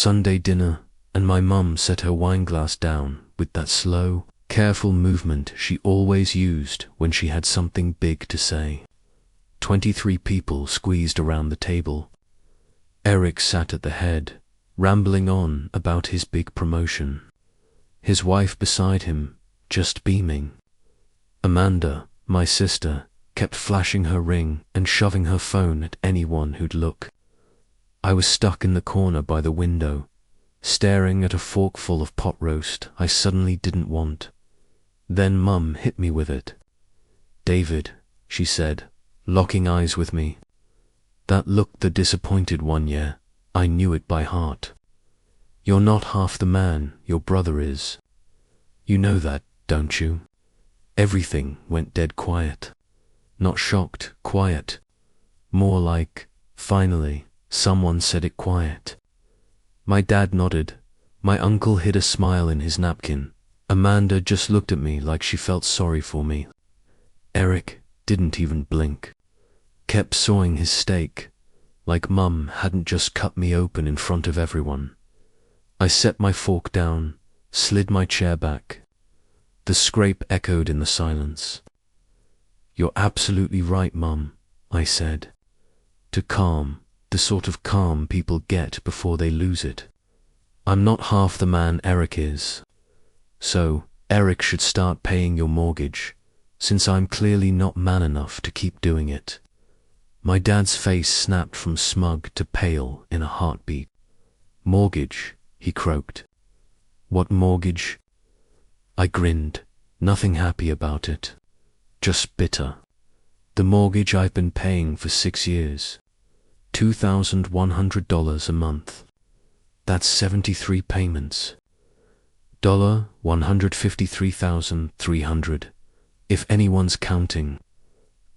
Sunday dinner, and my mum set her wineglass down with that slow, careful movement she always used when she had something big to say. 23 people squeezed around the table. Eric sat at the head, rambling on about his big promotion. His wife beside him, just beaming. Amanda, my sister, kept flashing her ring and shoving her phone at anyone who'd look. I was stuck in the corner by the window, staring at a forkful of pot roast I suddenly didn't want. Then Mum hit me with it. "David," she said, locking eyes with me. That looked the disappointed one, yeah, I knew it by heart. "You're not half the man your brother is. You know that, don't you?" Everything went dead quiet. Not shocked, quiet. More like, finally, someone said it quiet. My dad nodded. My uncle hid a smile in his napkin. Amanda just looked at me like she felt sorry for me. Eric didn't even blink. Kept sawing his steak, like Mum hadn't just cut me open in front of everyone. I set my fork down, slid my chair back. The scrape echoed in the silence. "You're absolutely right, Mum," I said. To calm, the sort of calm people get before they lose it. "I'm not half the man Eric is. So, Eric should start paying your mortgage, since I'm clearly not man enough to keep doing it." My dad's face snapped from smug to pale in a heartbeat. "Mortgage," he croaked. "What mortgage?" I grinned, nothing happy about it, just bitter. "The mortgage I've been paying for 6 years. $2,100 a month. That's 73 payments. $153,300, if anyone's counting."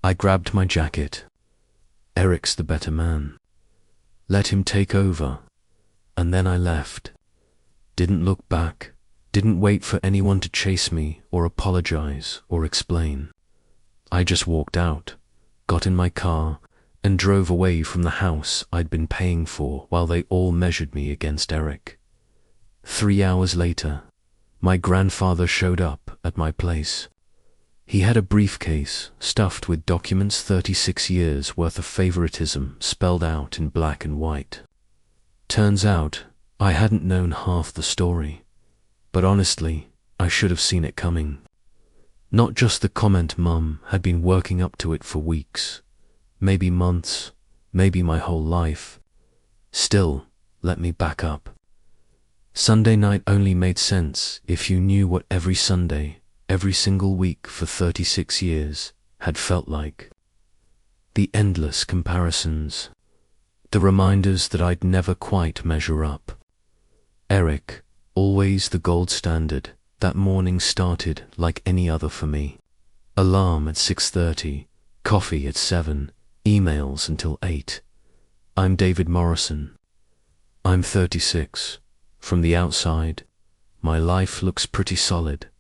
I grabbed my jacket. Eric's the better man. Let him take over. And then I left. Didn't look back. Didn't wait for anyone to chase me or apologize or explain. I just walked out, got in my car, and drove away from the house I'd been paying for while they all measured me against Eric. 3 hours later, my grandfather showed up at my place. He had a briefcase stuffed with documents 36 years worth of favoritism spelled out in black and white. Turns out, I hadn't known half the story. But honestly, I should have seen it coming. Not just the comment Mum had been working up to it for weeks, maybe months, maybe my whole life. Still, let me back up. Sunday night only made sense if you knew what every Sunday, every single week for 36 years had felt like. The endless comparisons. The reminders that I'd never quite measure up. Eric, always the gold standard, that morning started like any other for me. Alarm at 6:30, coffee at 7, emails until 8. I'm David Morrison. I'm 36. From the outside, my life looks pretty solid.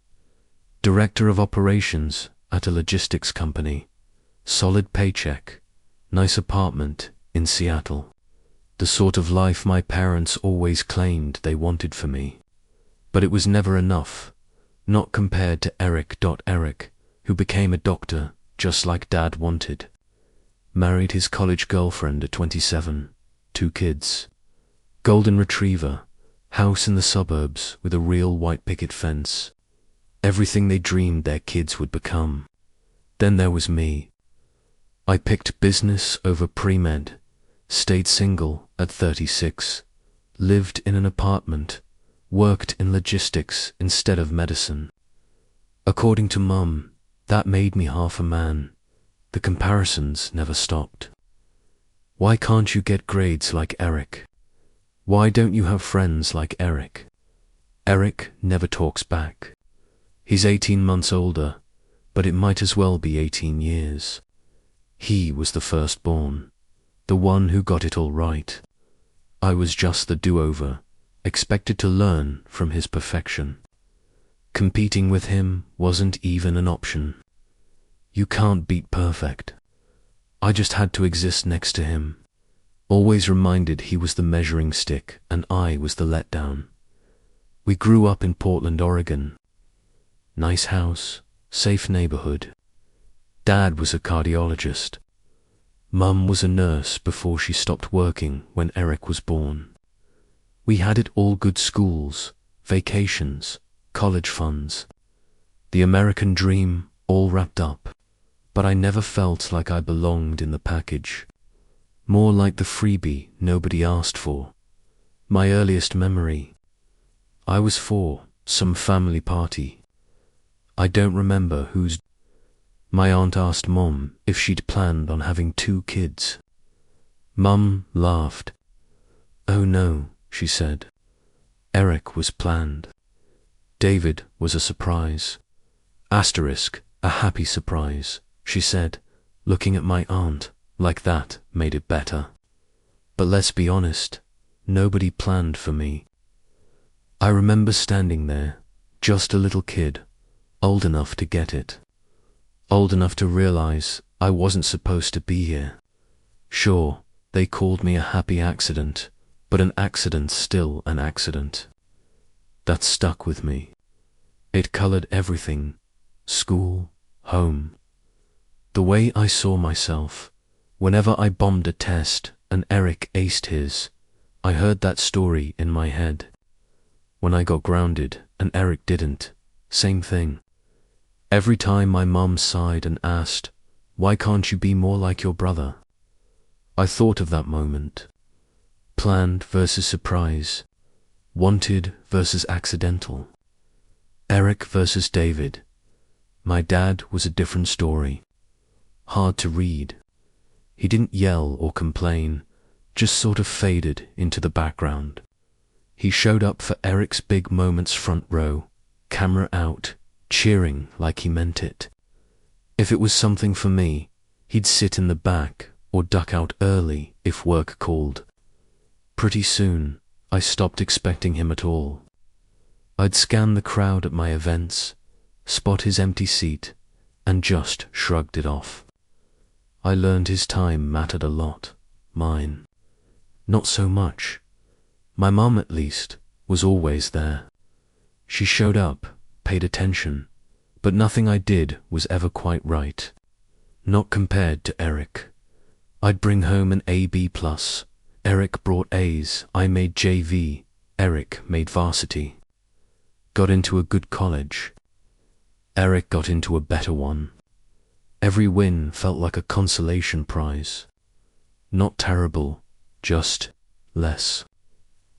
Director of operations at a logistics company. Solid paycheck. Nice apartment in Seattle. The sort of life my parents always claimed they wanted for me. But it was never enough, not compared to Eric, who became a doctor just like Dad wanted. Married his college girlfriend at 27, 2 kids. Golden retriever, house in the suburbs with a real white picket fence. Everything they dreamed their kids would become. Then there was me. I picked business over pre-med, stayed single at 36, lived in an apartment, worked in logistics instead of medicine. According to Mum, that made me half a man. The comparisons never stopped. Why can't you get grades like Eric? Why don't you have friends like Eric? Eric never talks back. He's 18 months older, but it might as well be 18 years. He was the firstborn, the one who got it all right. I was just the do-over, expected to learn from his perfection. Competing with him wasn't even an option. You can't beat perfect. I just had to exist next to him. always reminded he was the measuring stick and I was the letdown. We grew up in Portland, Oregon. Nice house, safe neighborhood. Dad was a cardiologist. Mum was a nurse before she stopped working when Eric was born. We had it all: good schools, vacations, college funds. The American dream all wrapped up, but I never felt like I belonged in the package. More like the freebie nobody asked for. My earliest memory, I was 4, some family party. I don't remember whose. My aunt asked Mom if she'd planned on having 2 kids. Mum laughed. "Oh no," she said. "Eric was planned. David was a surprise. Asterisk, a happy surprise," she said, looking at my aunt like that made it better. But let's be honest, nobody planned for me. I remember standing there, just a little kid, old enough to get it. Old enough to realize I wasn't supposed to be here. Sure, they called me a happy accident, but an accident's still an accident. That stuck with me. It colored everything: school, home. The way I saw myself, whenever I bombed a test and Eric aced his, I heard that story in my head. When I got grounded and Eric didn't, same thing. Every time my mum sighed and asked, "Why can't you be more like your brother?" I thought of that moment. Planned versus surprise. Wanted versus accidental. Eric versus David. My dad was a different story. Hard to read. He didn't yell or complain, just sort of faded into the background. He showed up for Eric's big moments front row, camera out, cheering like he meant it. If it was something for me, he'd sit in the back or duck out early if work called. Pretty soon, I stopped expecting him at all. I'd scan the crowd at my events, spot his empty seat, and just shrugged it off. I learned his time mattered a lot, mine. Not so much. My mum, at least, was always there. She showed up, paid attention, but nothing I did was ever quite right. Not compared to Eric. I'd bring home an AB+. Eric brought A's. I made JV. Eric made varsity. Got into a good college. Eric got into a better one. Every win felt like a consolation prize. Not terrible, just less.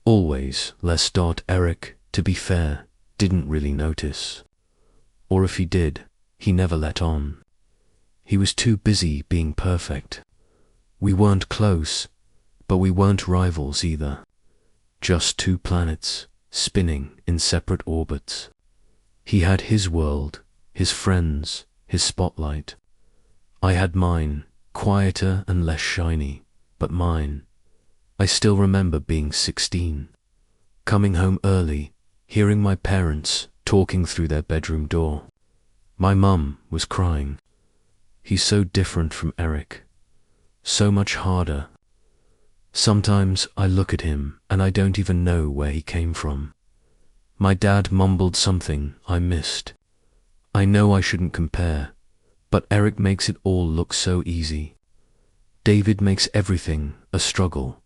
Always less. Eric, to be fair, didn't really notice. Or if he did, he never let on. He was too busy being perfect. We weren't close, but we weren't rivals either. Just 2 planets, spinning in separate orbits. He had his world, his friends, his spotlight. I had mine, quieter and less shiny, but mine. I still remember being 16, coming home early, hearing my parents talking through their bedroom door. My mum was crying. He's so different from Eric. So much harder. Sometimes I look at him and I don't even know where he came from. My dad mumbled something I missed. I know I shouldn't compare, but Eric makes it all look so easy. David makes everything a struggle,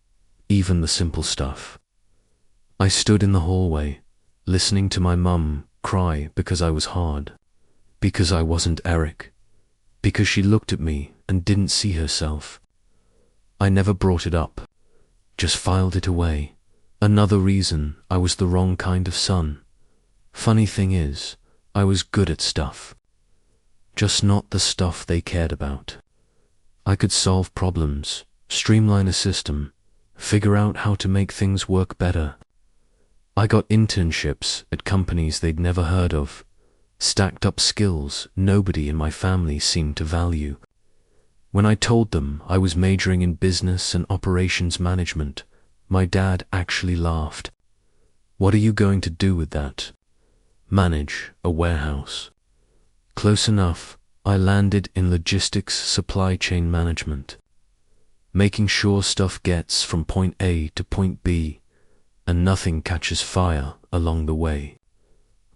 even the simple stuff. I stood in the hallway, listening to my mum cry because I was hard, because I wasn't Eric, because she looked at me and didn't see herself. I never brought it up, just filed it away. Another reason I was the wrong kind of son. Funny thing is, I was good at stuff, just not the stuff they cared about. I could solve problems, streamline a system, figure out how to make things work better. I got internships at companies they'd never heard of, stacked up skills nobody in my family seemed to value. When I told them I was majoring in business and operations management, my dad actually laughed. "What are you going to do with that?" "Manage a warehouse." Close enough. I landed in logistics supply chain management. making sure stuff gets from point A to point B and nothing catches fire along the way.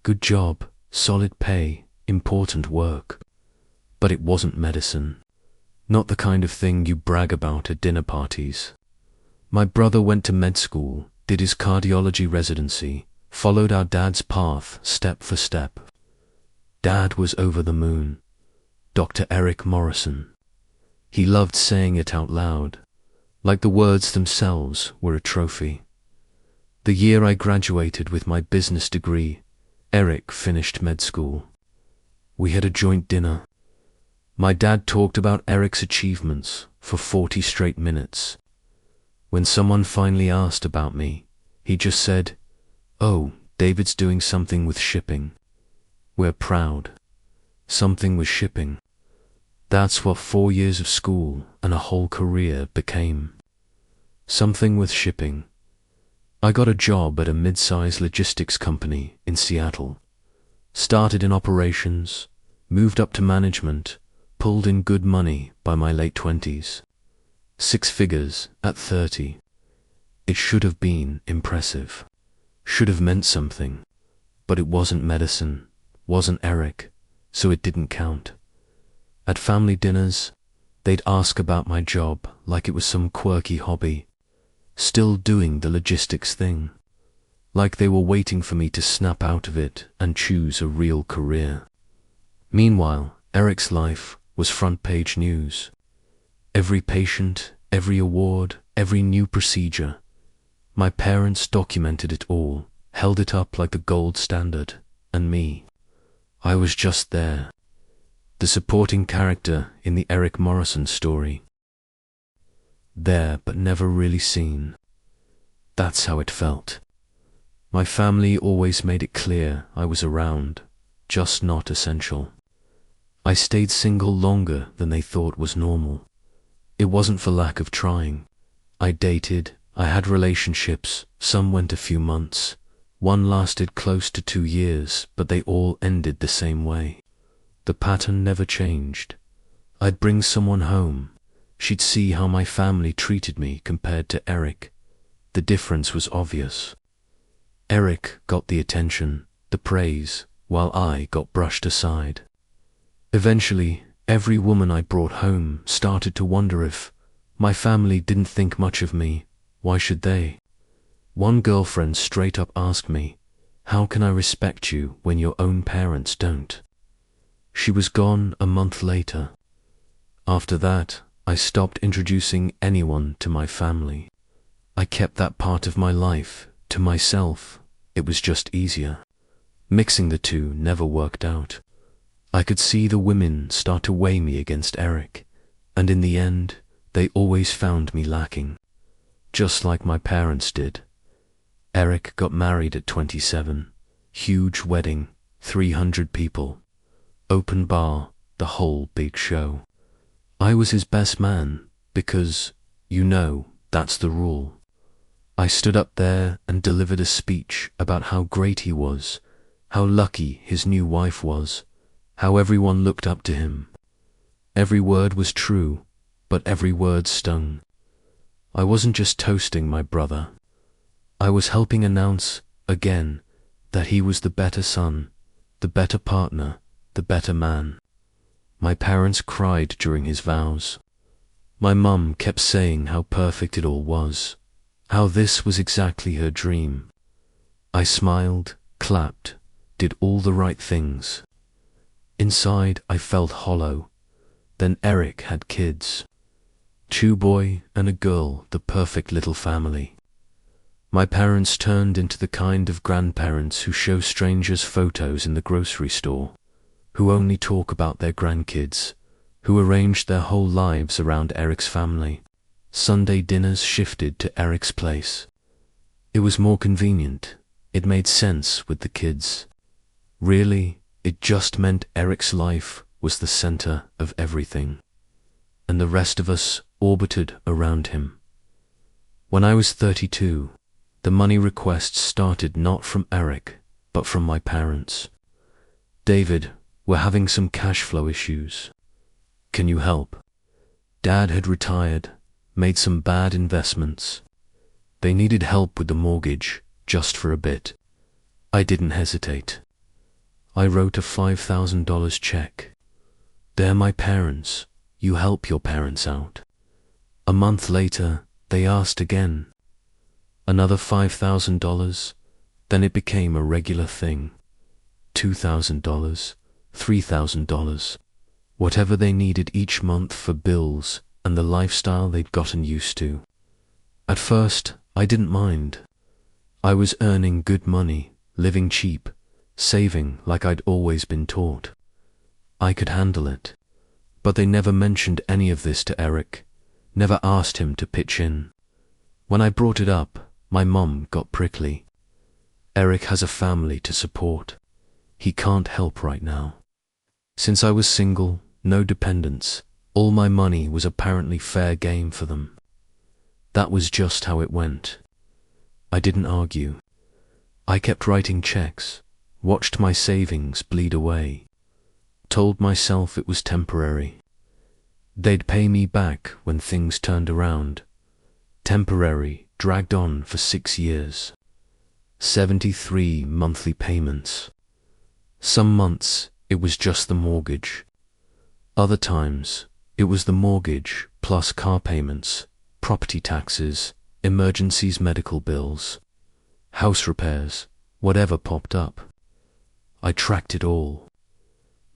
Good job, solid pay, important work. But it wasn't medicine. Not the kind of thing you brag about at dinner parties. My brother went to med school, did his cardiology residency, followed our dad's path step for step. Dad was over the moon. Dr. Eric Morrison. He loved saying it out loud, like the words themselves were a trophy. The year I graduated with my business degree, Eric finished med school. We had a joint dinner. My dad talked about Eric's achievements for 40 straight minutes. When someone finally asked about me, he just said, "Oh, David's doing something with shipping. We're proud." Something with shipping. That's what 4 years of school and a whole career became. Something with shipping. I got a job at a mid-sized logistics company in Seattle. Started in operations, moved up to management, pulled in good money by my late 20s. 6 figures at 30. It should have been impressive. Should have meant something. But it wasn't medicine, wasn't Eric, so it didn't count. At family dinners, they'd ask about my job like it was some quirky hobby. Still doing the logistics thing. Like they were waiting for me to snap out of it and choose a real career. Meanwhile, Eric's life was front page news. Every patient, every award, every new procedure. My parents documented it all, held it up like the gold standard, and me. I was just there. The supporting character in the Eric Morrison story. There, but never really seen. That's how it felt. My family always made it clear I was around, just not essential. I stayed single longer than they thought was normal. It wasn't for lack of trying. I dated, I had relationships, some went a few months. One lasted close to 2 years, but they all ended the same way. The pattern never changed. I'd bring someone home. She'd see how my family treated me compared to Eric. The difference was obvious. Eric got the attention, the praise, while I got brushed aside. Eventually, every woman I brought home started to wonder if my family didn't think much of me. Why should they? One girlfriend straight up asked me, "How can I respect you when your own parents don't?" She was gone a month later. After that, I stopped introducing anyone to my family. I kept that part of my life to myself. It was just easier. Mixing the two never worked out. I could see the women start to weigh me against Eric, and in the end, they always found me lacking. Just like my parents did. Eric got married at 27. Huge wedding, 300 people. Open bar, the whole big show. I was his best man, because, that's the rule. I stood up there and delivered a speech about how great he was, how lucky his new wife was, how everyone looked up to him. Every word was true, but every word stung. I wasn't just toasting my brother. I was helping announce, again, that he was the better son, the better partner, the better man. My parents cried during his vows. My mum kept saying how perfect it all was, how this was exactly her dream. I smiled, clapped, did all the right things. Inside, I felt hollow. Then Eric had kids. 2 boys and a girl, the perfect little family. My parents turned into the kind of grandparents who show strangers photos in the grocery store, who only talk about their grandkids, who arranged their whole lives around Eric's family. Sunday dinners shifted to Eric's place. It was more convenient. It made sense with the kids. Really, it just meant Eric's life was the center of everything, and the rest of us orbited around him. When I was 32, the money requests started not from Eric, but from my parents. "David, we're having some cash flow issues. Can you help?" Dad had retired, made some bad investments. They needed help with the mortgage, just for a bit. I didn't hesitate. I wrote a $5,000 check. They're my parents. You help your parents out. A month later, they asked again. Another $5,000, then it became a regular thing. $2,000, $3,000, whatever they needed each month for bills and the lifestyle they'd gotten used to. At first, I didn't mind. I was earning good money, living cheap, saving like I'd always been taught. I could handle it. But they never mentioned any of this to Eric, never asked him to pitch in. When I brought it up, my mum got prickly. Eric has a family to support. He can't help right now. Since I was single, no dependents, all my money was apparently fair game for them. That was just how it went. I didn't argue. I kept writing checks, watched my savings bleed away, told myself it was temporary. They'd pay me back when things turned around. Temporary dragged on for 6 years. 73 monthly payments. Some months it was just the mortgage. Other times it was the mortgage plus car payments, property taxes, emergencies, medical bills, house repairs, whatever popped up. I tracked it all.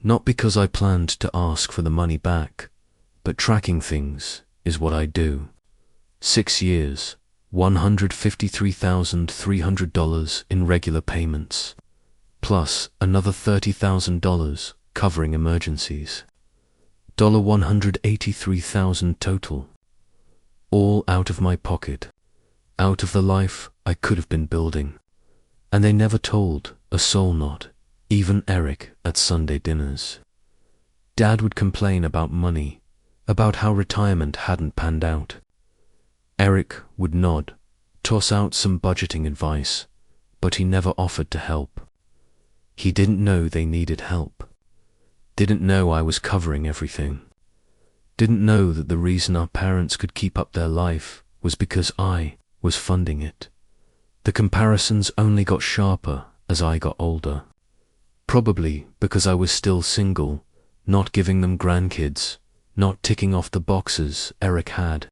Not because I planned to ask for the money back, but tracking things is what I do. 6 years, $153,300 in regular payments, plus another $30,000 covering emergencies. $183,000 total. All out of my pocket, out of the life I could have been building. And they never told a soul, not even Eric at Sunday dinners. Dad would complain about money, about how retirement hadn't panned out. Eric would nod, toss out some budgeting advice, but he never offered to help. He didn't know they needed help. Didn't know I was covering everything. Didn't know that the reason our parents could keep up their life was because I was funding it. The comparisons only got sharper as I got older. Probably because I was still single, not giving them grandkids, not ticking off the boxes Eric had.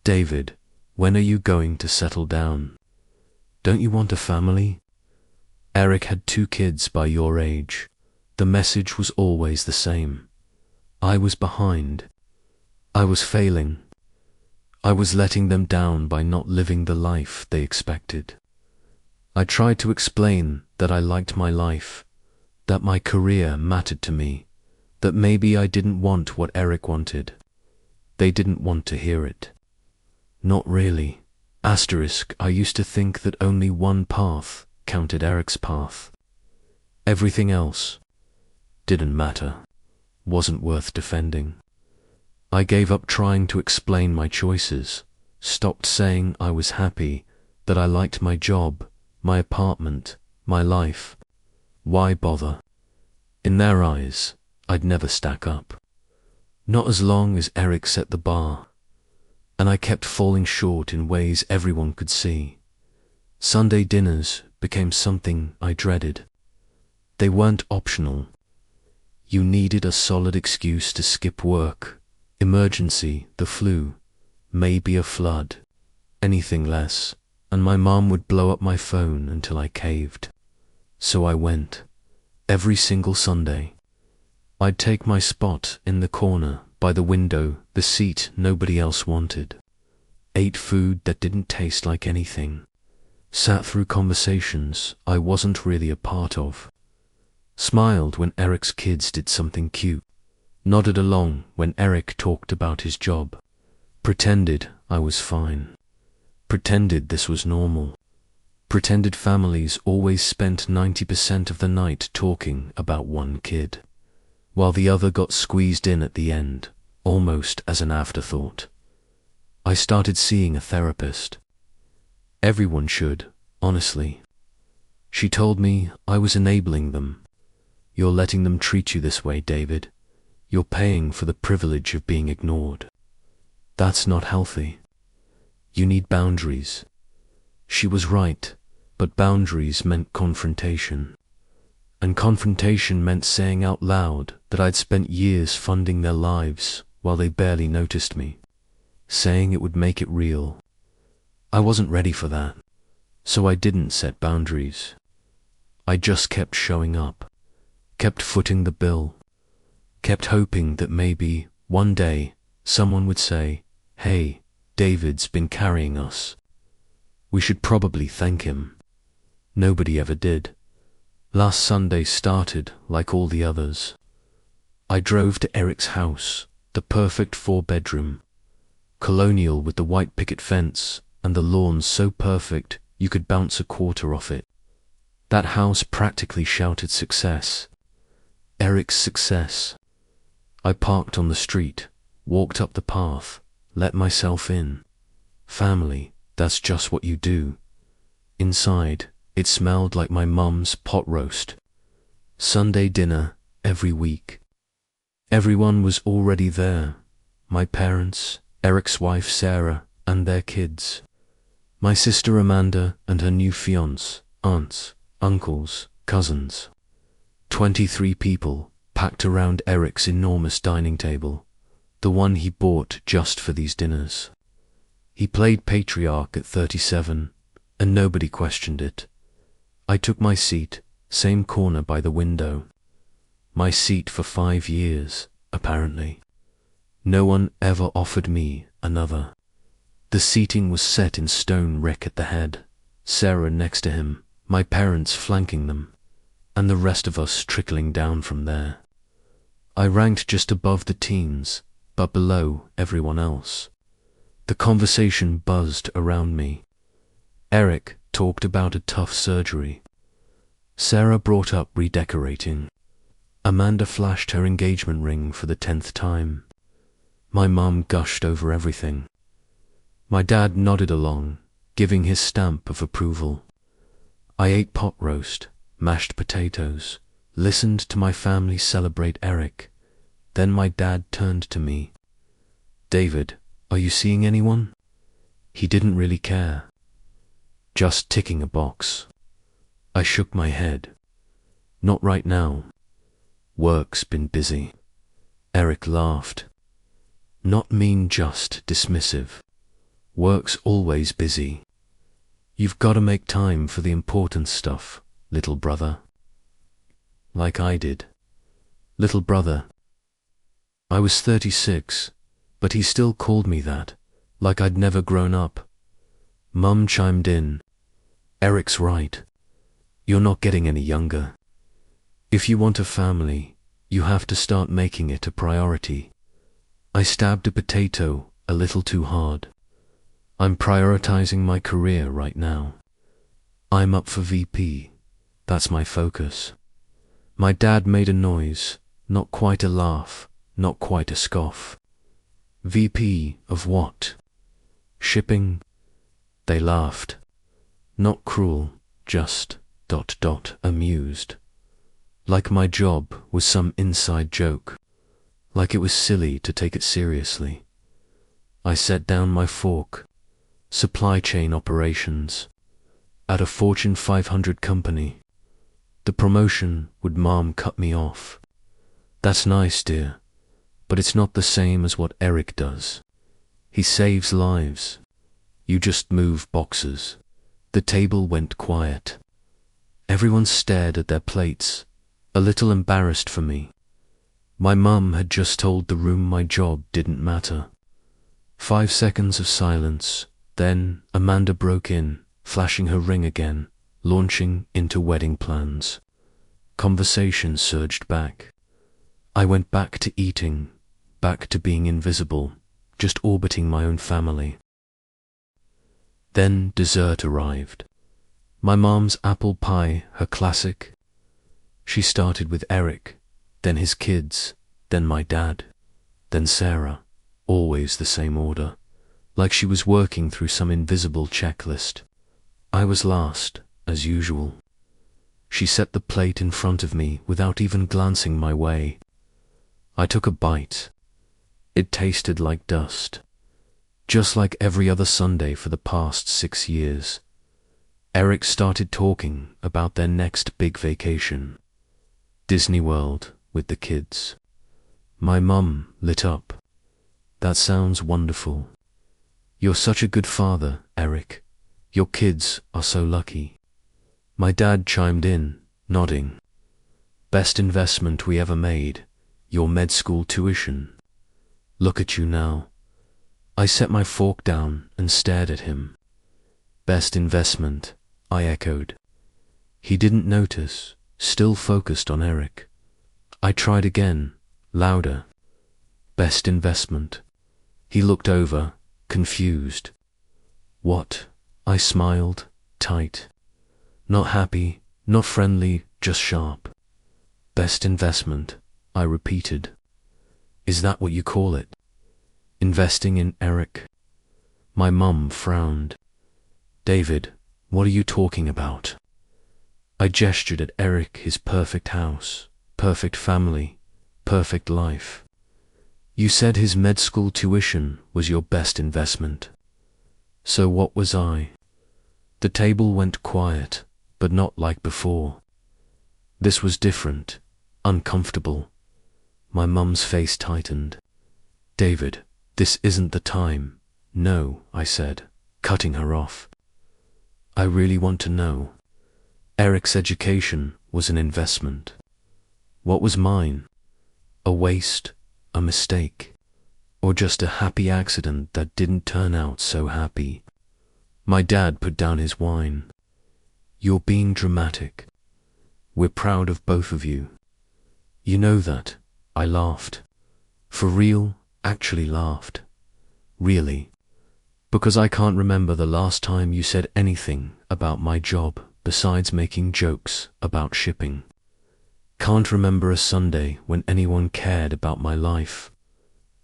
David, when are you going to settle down? Don't you want a family? Eric had 2 kids by your age. The message was always the same. I was behind. I was failing. I was letting them down by not living the life they expected. I tried to explain that I liked my life, that my career mattered to me, that maybe I didn't want what Eric wanted. They didn't want to hear it. Not really. Asterisk, I used to think that only one path counted, Eric's path. Everything else didn't matter, wasn't worth defending. I gave up trying to explain my choices, stopped saying I was happy, that I liked my job, my apartment, my life. Why bother? In their eyes, I'd never stack up. Not as long as Eric set the bar. And I kept falling short in ways everyone could see. Sunday dinners became something I dreaded. They weren't optional. You needed a solid excuse to skip work, emergency, the flu, maybe a flood, anything less, and my mom would blow up my phone until I caved. So I went, every single Sunday. I'd take my spot in the corner, by the window, the seat nobody else wanted. Ate food that didn't taste like anything. Sat through conversations I wasn't really a part of. Smiled when Eric's kids did something cute. Nodded along when Eric talked about his job. Pretended I was fine. Pretended this was normal. Pretended families always spent 90% of the night talking about one kid, while the other got squeezed in at the end, almost as an afterthought. I started seeing a therapist. Everyone should, honestly. She told me I was enabling them. You're letting them treat you this way, David. You're paying for the privilege of being ignored. That's not healthy. You need boundaries. She was right, but boundaries meant confrontation. And confrontation meant saying out loud that I'd spent years funding their lives while they barely noticed me. Saying it would make it real. I wasn't ready for that, so I didn't set boundaries. I just kept showing up, kept footing the bill, kept hoping that maybe, one day, someone would say, "Hey, David's been carrying us. We should probably thank him." Nobody ever did. Last Sunday started like all the others. I drove to Eric's house, the perfect 4-bedroom, colonial with the white picket fence and the lawn so perfect you could bounce a quarter off it. That house practically shouted success. Eric's success. I parked on the street, walked up the path, let myself in. Family, that's just what you do. Inside, it smelled like my mum's pot roast. Sunday dinner every week. Everyone was already there. My parents, Eric's wife Sarah, and their kids. My sister Amanda and her new fiancé, aunts, uncles, cousins. 23 people packed around Eric's enormous dining table, the one he bought just for these dinners. He played patriarch at 37, and nobody questioned it. I took my seat, same corner by the window. My seat for 5 years, apparently. No one ever offered me another. The seating was set in stone, Rick at the head, Sarah next to him, my parents flanking them, and the rest of us trickling down from there. I ranked just above the teens, but below everyone else. The conversation buzzed around me. Eric talked about a tough surgery. Sarah brought up redecorating. Amanda flashed her engagement ring for the 10th time. My mum gushed over everything. My dad nodded along, giving his stamp of approval. I ate pot roast, mashed potatoes, listened to my family celebrate Eric. Then my dad turned to me. "David, are you seeing anyone?" He didn't really care. Just ticking a box. I shook my head. Not right now. Work's been busy. Eric laughed. Not mean, just dismissive. Work's always busy. You've got to make time for the important stuff, little brother. Like I did. Little brother. I was 36, but he still called me that, like I'd never grown up. Mum chimed in. Eric's right. You're not getting any younger. If you want a family, you have to start making it a priority. I stabbed a potato a little too hard. I'm prioritizing my career right now. I'm up for VP. That's my focus. My dad made a noise, not quite a laugh, not quite a scoff. VP of what? Shipping? They laughed. Not cruel, just ... amused. Like my job was some inside joke. Like it was silly to take it seriously. I set down my fork. Supply chain operations. At a Fortune 500 company. The promotion would Mom cut me off. That's nice, dear, but it's not the same as what Eric does. He saves lives. You just move boxes. The table went quiet. Everyone stared at their plates, a little embarrassed for me. My mum had just told the room my job didn't matter. 5 seconds of silence, then Amanda broke in, flashing her ring again, launching into wedding plans. Conversation surged back. I went back to eating, back to being invisible, just orbiting my own family. Then dessert arrived. My mom's apple pie, her classic. She started with Eric, then his kids, then my dad, then Sarah, always the same order, like she was working through some invisible checklist. I was last, as usual. She set the plate in front of me without even glancing my way. I took a bite. It tasted like dust. just like every other Sunday for the past 6 years. Eric started talking about their next big vacation. Disney World with the kids. My mum lit up. That sounds wonderful. You're such a good father, Eric. Your kids are so lucky. My dad chimed in, nodding. Best investment we ever made, your med school tuition. Look at you now. I set my fork down and stared at him. Best investment, I echoed. He didn't notice, still focused on Eric. I tried again, louder. Best investment. He looked over, confused. What? I smiled, tight. Not happy, not friendly, just sharp. Best investment, I repeated. Is that what you call it? Investing in Eric? My mum frowned. David, what are you talking about? I gestured at Eric, his perfect house, perfect family, perfect life. You said his med school tuition was your best investment. So what was I? The table went quiet, but not like before. This was different, uncomfortable. My mum's face tightened. David, this isn't the time. No, I said, cutting her off. I really want to know. Eric's education was an investment. What was mine? A waste, a mistake, or just a happy accident that didn't turn out so happy? My dad put down his wine. You're being dramatic. We're proud of both of you. You know that. I laughed. For real, actually laughed. Really. Because I can't remember the last time you said anything about my job besides making jokes about shipping. Can't remember a Sunday when anyone cared about my life,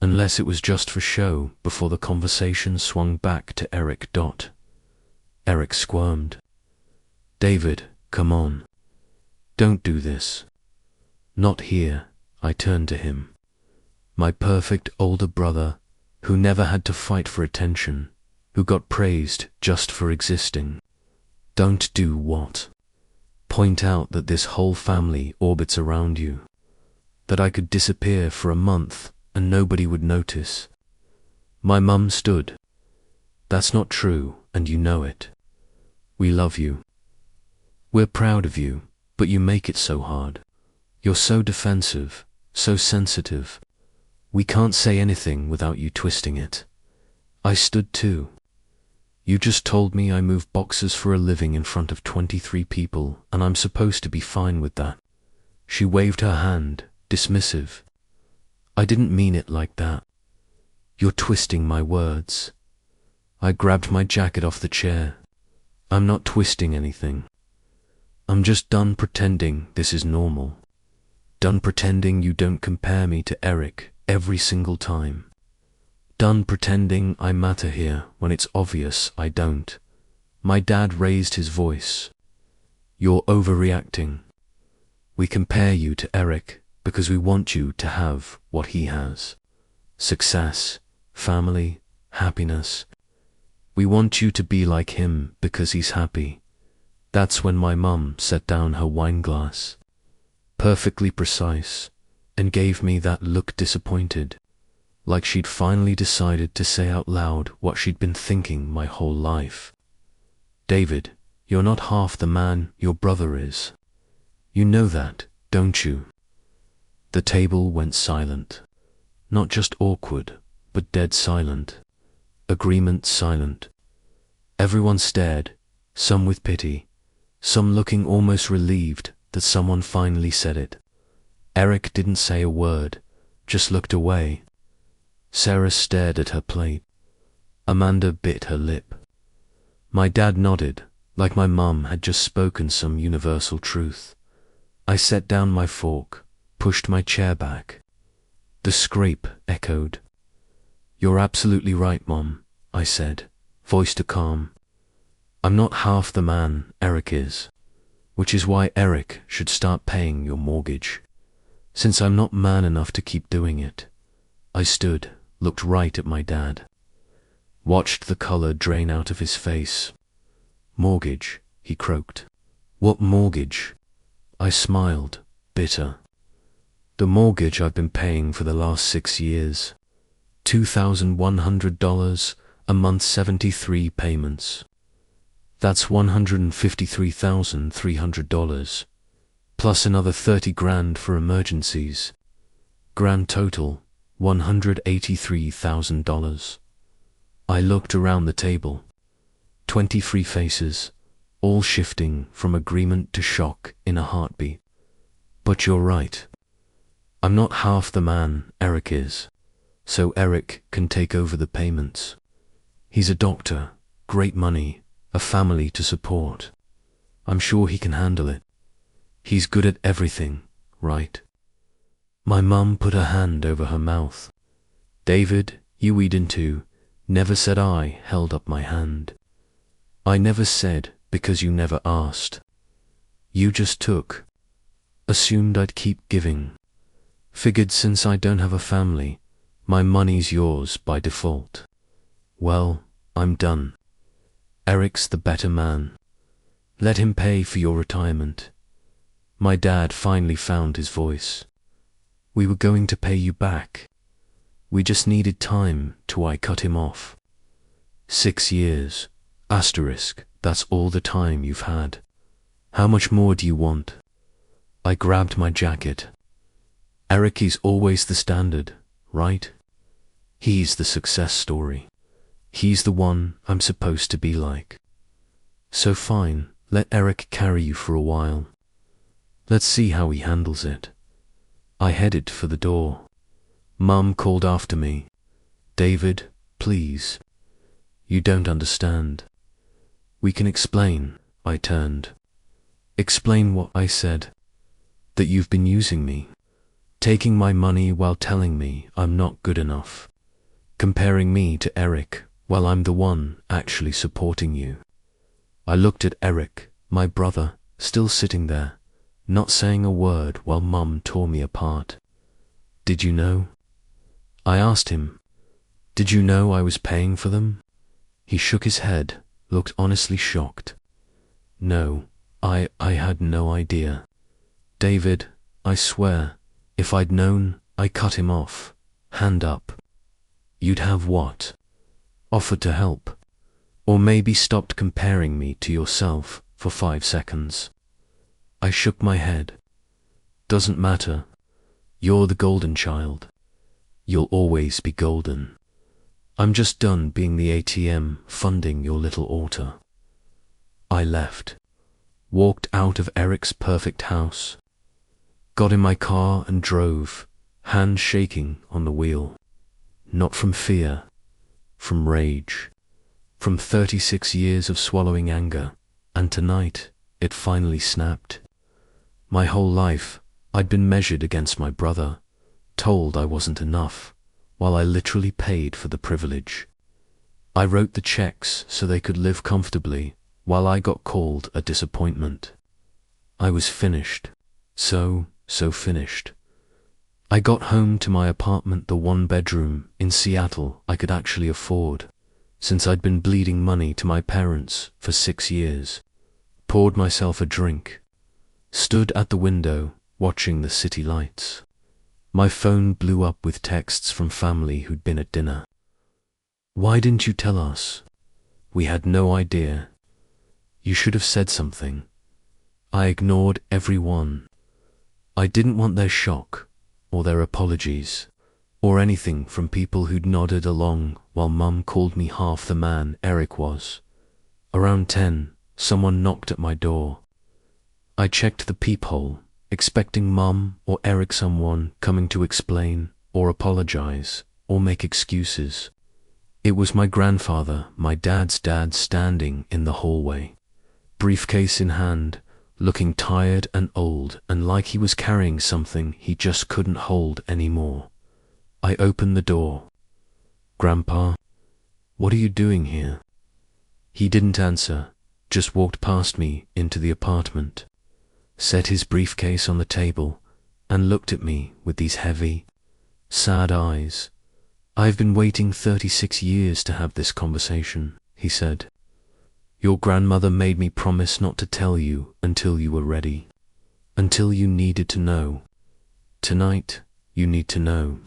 unless it was just for show before the conversation swung back to Eric. Eric squirmed. David, come on. Don't do this. Not here, I turned to him. My perfect older brother, who never had to fight for attention, who got praised just for existing. Don't do what? Point out that this whole family orbits around you. That I could disappear for a month and nobody would notice. My mum stood. That's not true, and you know it. We love you. We're proud of you, but you make it so hard. You're so defensive, so sensitive. We can't say anything without you twisting it. I stood too. You just told me I move boxes for a living in front of 23 people, and I'm supposed to be fine with that. She waved her hand, dismissive. I didn't mean it like that. You're twisting my words. I grabbed my jacket off the chair. I'm not twisting anything. I'm just done pretending this is normal. Done pretending you don't compare me to Eric every single time. Done pretending I matter here when it's obvious I don't. My dad raised his voice. You're overreacting. We compare you to Eric because we want you to have what he has. Success, family, happiness. We want you to be like him because he's happy. That's when my mum set down her wine glass, perfectly precise, and gave me that look disappointed, like she'd finally decided to say out loud what she'd been thinking my whole life. David, you're not half the man your brother is. You know that, don't you? The table went silent. Not just awkward, but dead silent. Agreement silent. Everyone stared, some with pity, some looking almost relieved that someone finally said it. Eric didn't say a word, just looked away. Sarah stared at her plate. Amanda bit her lip. My dad nodded, like my mum had just spoken some universal truth. I set down my fork, pushed my chair back. The scrape echoed. You're absolutely right, Mom, I said, voice to calm. I'm not half the man Eric is, which is why Eric should start paying your mortgage. Since I'm not man enough to keep doing it. I stood, looked right at my dad. watched the color drain out of his face. "Mortgage," he croaked. "What mortgage?" I smiled, bitter. "The mortgage I've been paying for the last 6 years. $2,100 a month, 73 payments. That's $153,300, plus another 30 grand for emergencies. Grand total, $183,000. I looked around the table. 23 faces, all shifting from agreement to shock in a heartbeat. "But you're right. I'm not half the man Eric is, so Eric can take over the payments. He's a doctor, great money, a family to support. I'm sure he can handle it. He's good at everything, right?" My mum put her hand over her mouth. "David, you eat into, never said I held up my hand. I never said because you never asked. You just took. Assumed I'd keep giving. Figured since I don't have a family, my money's yours by default. Well, I'm done. Eric's the better man. Let him pay for your retirement." My dad finally found his voice. "We were going to pay you back. We just needed time till I cut him off. 6 years, asterisk, that's all the time you've had. How much more do you want?" I grabbed my jacket. "Eric is always the standard, right? He's the success story. He's the one I'm supposed to be like. So fine, let Eric carry you for a while. Let's see how he handles it." I headed for the door. Mum called after me, "David, please. You don't understand." "We can explain," I turned. "Explain what?" I said. "That you've been using me. Taking my money while telling me I'm not good enough. Comparing me to Eric while I'm the one actually supporting you." I looked at Eric, my brother, still sitting there, not saying a word while Mum tore me apart. "Did you know?" I asked him. "Did you know I was paying for them?" He shook his head, looked honestly shocked. "No, I had no idea. David, I swear, if I'd known, I cut him off, hand up." "You'd have what?" "Offered to help. Or maybe stopped comparing me to yourself for 5 seconds. I shook my head. "Doesn't matter. You're the golden child. You'll always be golden. I'm just done being the ATM funding your little altar." I left, walked out of Eric's perfect house, got in my car and drove, hands shaking on the wheel. Not from fear, from rage, from 36 years of swallowing anger, and tonight it finally snapped. My whole life I'd been measured against my brother, told I wasn't enough, while I literally paid for the privilege. I wrote the checks so they could live comfortably, while I got called a disappointment. I was finished, so finished. I got home to my apartment, the 1-bedroom in Seattle I could actually afford, since I'd been bleeding money to my parents for 6 years, poured myself a drink, stood at the window watching the city lights. My phone blew up with texts from family who'd been at dinner. "Why didn't you tell us? We had no idea. You should have said something." I ignored every one. I didn't want their shock, or their apologies, or anything from people who'd nodded along while Mum called me half the man Eric was. Around 10, someone knocked at my door. I checked the peephole, expecting Mum or Eric, someone coming to explain or apologize or make excuses. It was my grandfather, my dad's dad, standing in the hallway, briefcase in hand, looking tired and old and like he was carrying something he just couldn't hold anymore. I opened the door. "Grandpa, what are you doing here?" He didn't answer, just walked past me into the apartment, set his briefcase on the table, and looked at me with these heavy, sad eyes. I've been waiting 36 years to have this conversation, he said. Your grandmother made me promise not to tell you until you were ready, until you needed to know. Tonight, you need to know.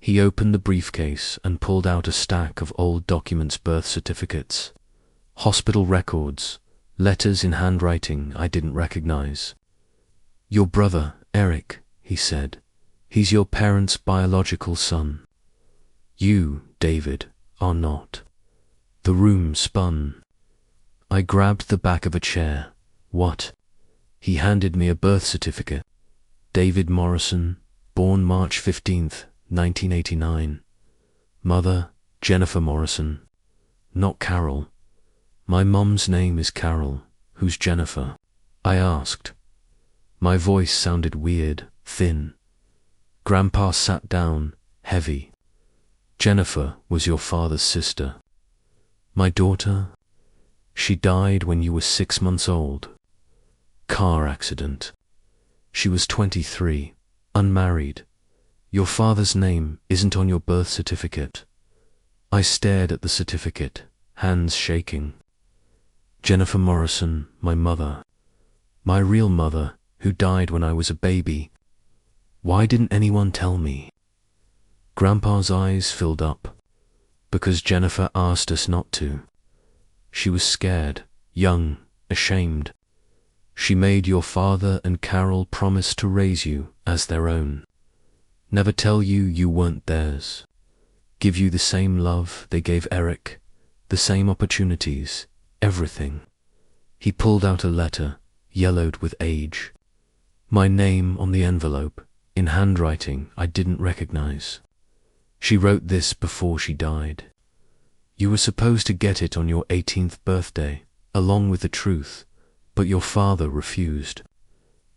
He opened the briefcase and pulled out a stack of old documents, birth certificates, hospital records, letters in handwriting I didn't recognize. Your brother, Eric, he said. He's your parents' biological son. You, David, are not. The room spun. I grabbed the back of a chair. What? He handed me a birth certificate. David Morrison, born March 15th, 1989. Mother, Jennifer Morrison. Not Carol. My mom's name is Carol. Who's Jennifer? I asked. My voice sounded weird, thin. Grandpa sat down, heavy. Jennifer was your father's sister. My daughter? She died when you were 6 months old. Car accident. She was 23, unmarried. Your father's name isn't on your birth certificate. I stared at the certificate, hands shaking. Jennifer Morrison, my mother. My real mother, who died when I was a baby. Why didn't anyone tell me? Grandpa's eyes filled up. Because Jennifer asked us not to. She was scared, young, ashamed. She made your father and Carol promise to raise you as their own. Never tell you you weren't theirs. Give you the same love they gave Eric, the same opportunities, everything. He pulled out a letter, yellowed with age. My name on the envelope, in handwriting I didn't recognize. She wrote this before she died. You were supposed to get it on your 18th birthday, along with the truth, but your father refused.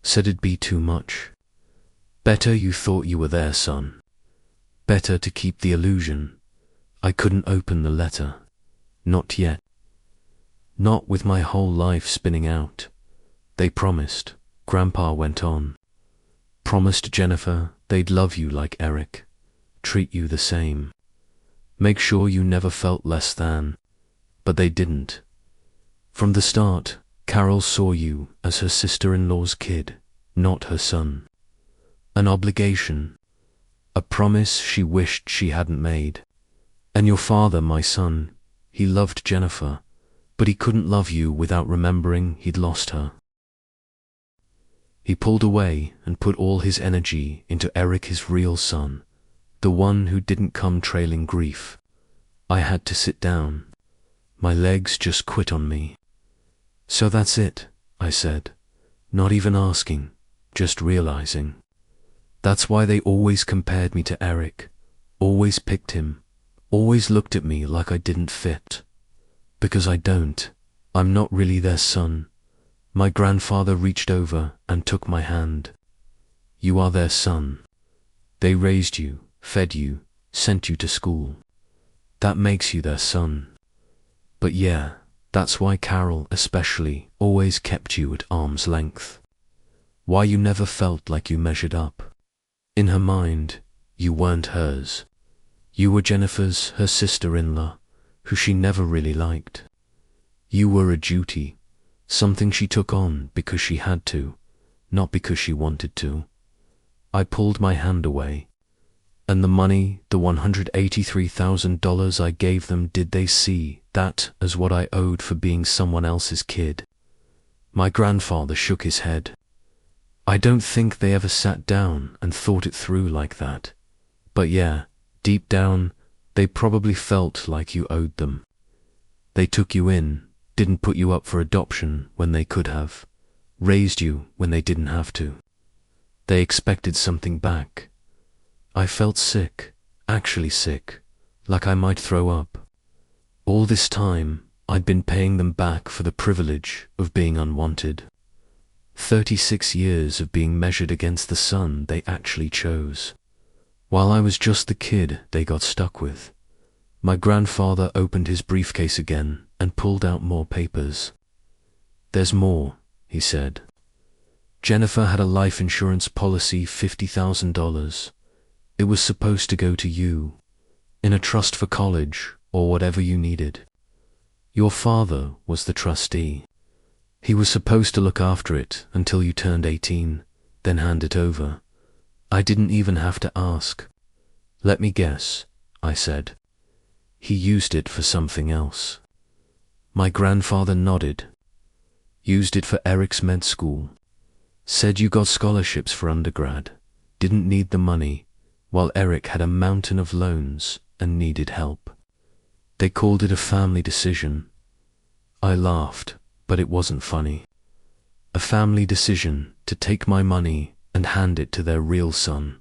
Said it'd be too much. Better you thought you were their son. Better to keep the illusion. I couldn't open the letter. Not yet. Not with my whole life spinning out. They promised, Grandpa went on. Promised Jennifer they'd love you like Eric, treat you the same. Make sure you never felt less than. But they didn't. From the start, Carol saw you as her sister-in-law's kid, not her son. An obligation. A promise she wished she hadn't made. And your father, my son, he loved Jennifer, but he couldn't love you without remembering he'd lost her. He pulled away and put all his energy into Eric, his real son, the one who didn't come trailing grief. I had to sit down. My legs just quit on me. So that's it, I said, not even asking, just realizing. That's why they always compared me to Eric, always picked him, always looked at me like I didn't fit. Because I don't. I'm not really their son. My grandfather reached over and took my hand. You are their son. They raised you, fed you, sent you to school. That makes you their son. But yeah, that's why Carol especially always kept you at arm's length. Why you never felt like you measured up. In her mind, you weren't hers. You were Jennifer's, her sister-in-law, who she never really liked. You were a duty, something she took on because she had to, not because she wanted to. I pulled my hand away. And the money, the $183,000 I gave them, did they see that as what I owed for being someone else's kid? My grandfather shook his head. I don't think they ever sat down and thought it through like that. But yeah, deep down, they probably felt like you owed them. They took you in, didn't put you up for adoption when they could have, raised you when they didn't have to. They expected something back. I felt sick, actually sick, like I might throw up. All this time, I'd been paying them back for the privilege of being unwanted. 36 years of being measured against the son they actually chose. While I was just the kid they got stuck with. My grandfather opened his briefcase again and pulled out more papers. There's more, he said. Jennifer had a life insurance policy, $50,000. It was supposed to go to you. in a trust for college or whatever you needed. Your father was the trustee. He was supposed to look after it until you turned 18, then hand it over. I didn't even have to ask. Let me guess, I said. He used it for something else. My grandfather nodded. Used it for Eric's med school. Said you got scholarships for undergrad, didn't need the money, while Eric had a mountain of loans and needed help. They called it a family decision. I laughed, but it wasn't funny. A family decision to take my money and hand it to their real son,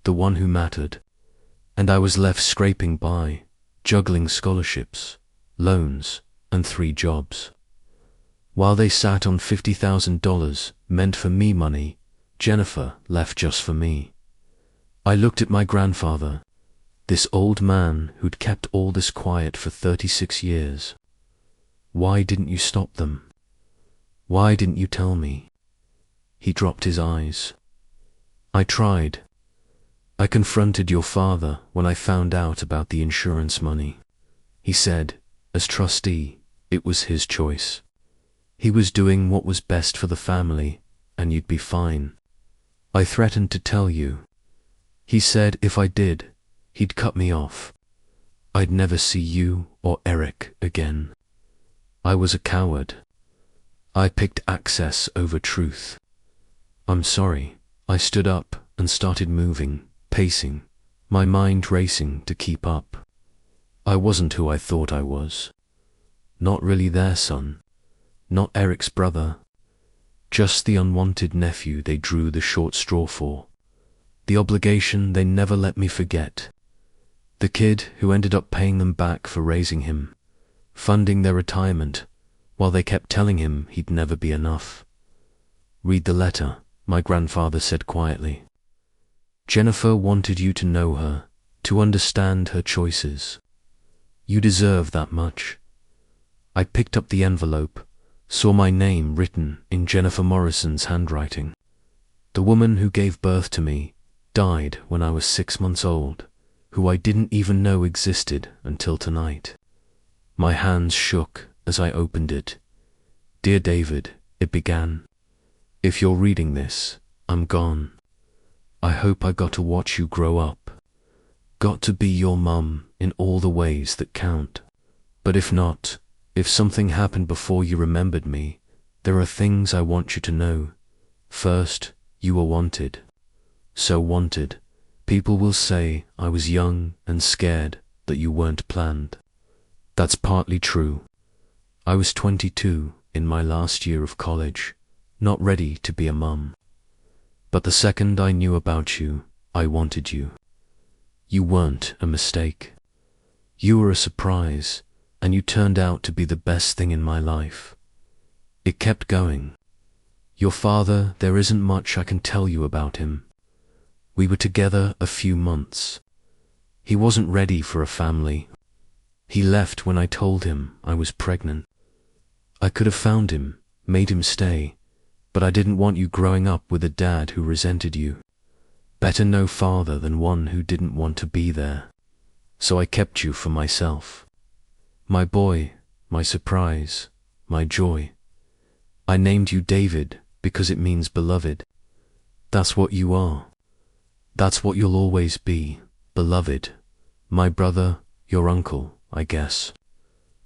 the one who mattered, and I was left scraping by, juggling scholarships, loans, and 3 jobs. While they sat on $50,000 meant for me money, Jennifer left just for me. I looked at my grandfather, this old man who'd kept all this quiet for 36 years. Why didn't you stop them? Why didn't you tell me? He dropped his eyes. I tried. I confronted your father when I found out about the insurance money. He said, as trustee, it was his choice. He was doing what was best for the family, and you'd be fine. I threatened to tell you. He said if I did, he'd cut me off. I'd never see you or Eric again. I was a coward. I picked access over truth. I'm sorry. I stood up and started moving, pacing, my mind racing to keep up. I wasn't who I thought I was. Not really their son. Not Eric's brother. Just the unwanted nephew they drew the short straw for. The obligation they never let me forget. The kid who ended up paying them back for raising him, funding their retirement, while they kept telling him he'd never be enough. Read the letter, my grandfather said quietly. Jennifer wanted you to know her, to understand her choices. You deserve that much. I picked up the envelope, saw my name written in Jennifer Morrison's handwriting. The woman who gave birth to me died when I was 6 months old, who I didn't even know existed until tonight. My hands shook as I opened it. Dear David, it began. If you're reading this, I'm gone. I hope I got to watch you grow up. Got to be your mum in all the ways that count. But if not, if something happened before you remembered me, there are things I want you to know. First, you were wanted. So wanted, people will say I was young and scared that you weren't planned. That's partly true. I was 22 in my last year of college, not ready to be a mum. But the second I knew about you, I wanted you. You weren't a mistake. You were a surprise, and you turned out to be the best thing in my life. It kept going. Your father, there isn't much I can tell you about him. We were together a few months. He wasn't ready for a family. He left when I told him I was pregnant. I could have found him, made him stay, but I didn't want you growing up with a dad who resented you. Better no father than one who didn't want to be there. So I kept you for myself. My boy, my surprise, my joy. I named you David because it means beloved. That's what you are. That's what you'll always be, beloved. My brother, your uncle, I guess.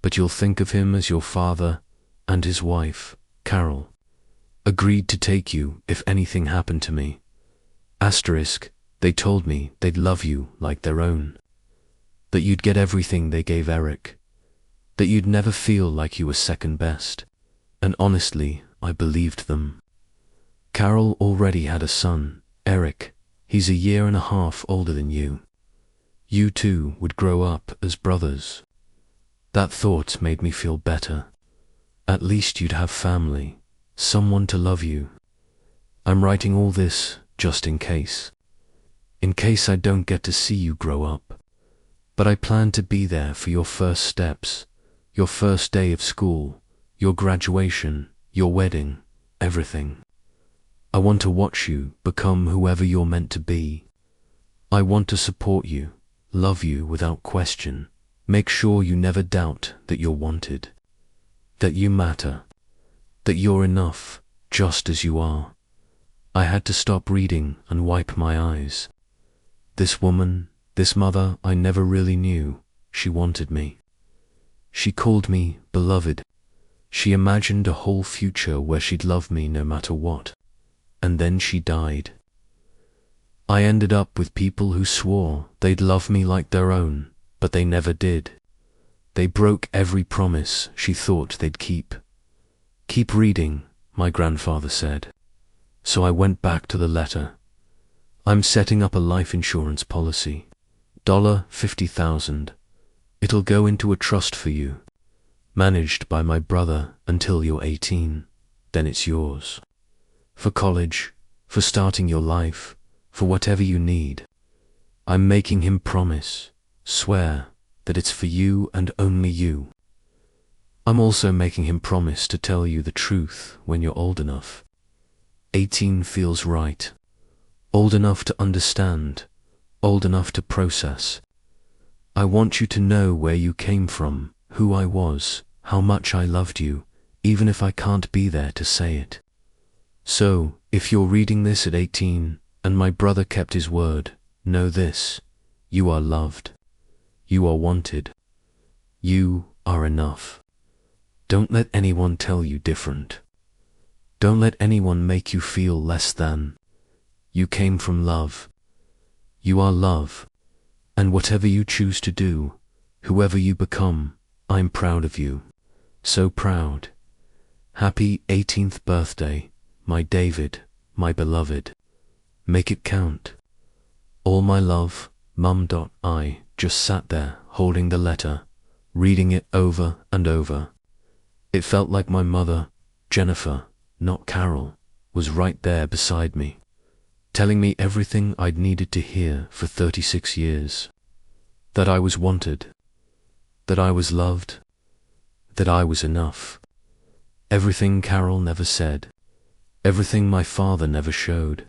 But you'll think of him as your father, and his wife, Carol, agreed to take you if anything happened to me. Asterisk, they told me they'd love you like their own. That you'd get everything they gave Eric. That you'd never feel like you were second best. And honestly, I believed them. Carol already had a son, Eric. He's a year and a half older than you. You two would grow up as brothers. That thought made me feel better. At least you'd have family, someone to love you. I'm writing all this just in case. In case I don't get to see you grow up. But I plan to be there for your first steps, your first day of school, your graduation, your wedding, everything. I want to watch you become whoever you're meant to be. I want to support you, love you without question, make sure you never doubt that you're wanted, that you matter, that you're enough just as you are. I had to stop reading and wipe my eyes. This woman, this mother I never really knew, she wanted me. She called me beloved. She imagined a whole future where she'd love me no matter what. And then she died. I ended up with people who swore they'd love me like their own, but they never did. They broke every promise she thought they'd keep. Keep reading, my grandfather said. So I went back to the letter. I'm setting up a life insurance policy. $50,000. It'll go into a trust for you, managed by my brother until you're 18. Then it's yours. For college, for starting your life, for whatever you need. I'm making him promise, swear, that it's for you and only you. I'm also making him promise to tell you the truth when you're old enough. 18 feels right. Old enough to understand, old enough to process. I want you to know where you came from, who I was, how much I loved you, even if I can't be there to say it. So, if you're reading this at 18, and my brother kept his word, know this: you are loved. You are wanted. You are enough. Don't let anyone tell you different. Don't let anyone make you feel less than. You came from love. You are love. And whatever you choose to do, whoever you become, I'm proud of you. So proud. Happy 18th birthday, my David, my beloved. Make it count. All my love, Mum. I just sat there, holding the letter, reading it over and over. It felt like my mother, Jennifer, not Carol, was right there beside me, telling me everything I'd needed to hear for 36 years. That I was wanted, that I was loved, that I was enough. Everything Carol never said, everything my father never showed,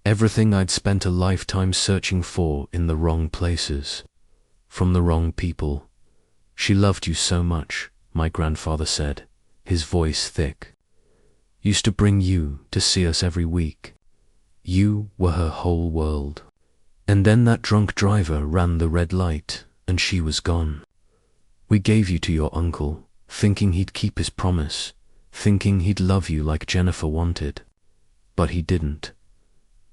everything I'd spent a lifetime searching for in the wrong places, from the wrong people. She loved you so much, my grandfather said, his voice thick. Used to bring you to see us every week. You were her whole world. And then that drunk driver ran the red light, and she was gone. We gave you to your uncle, thinking he'd keep his promise, thinking he'd love you like Jennifer wanted. But he didn't.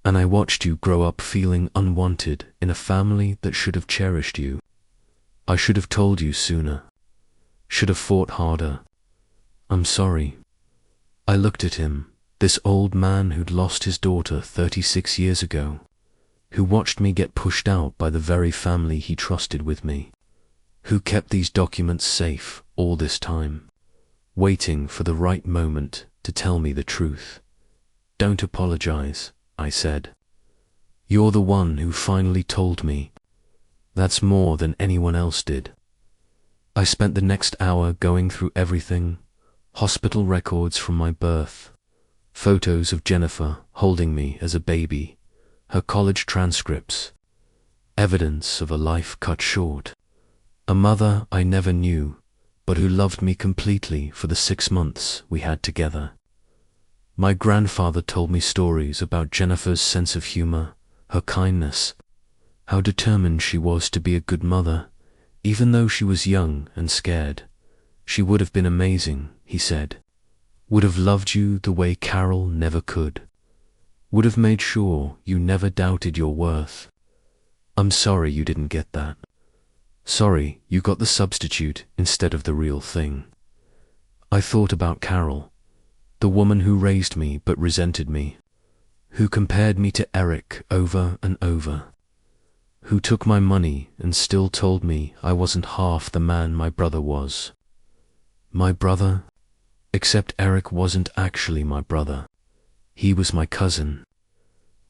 And I watched you grow up feeling unwanted in a family that should have cherished you. I should have told you sooner. Should have fought harder. I'm sorry. I looked at him, this old man who'd lost his daughter 36 years ago, who watched me get pushed out by the very family he trusted with me, who kept these documents safe all this time, waiting for the right moment to tell me the truth. Don't apologize, I said. You're the one who finally told me. That's more than anyone else did. I spent the next hour going through everything, hospital records from my birth, photos of Jennifer holding me as a baby, her college transcripts, evidence of a life cut short, a mother I never knew, but who loved me completely for the 6 months we had together. My grandfather told me stories about Jennifer's sense of humor, her kindness, how determined she was to be a good mother. Even though she was young and scared, she would have been amazing, he said. Would have loved you the way Carol never could. Would have made sure you never doubted your worth. I'm sorry you didn't get that. Sorry you got the substitute instead of the real thing. I thought about Carol, the woman who raised me but resented me, who compared me to Eric over and over, who took my money and still told me I wasn't half the man my brother was. My brother? Except Eric wasn't actually my brother. He was my cousin.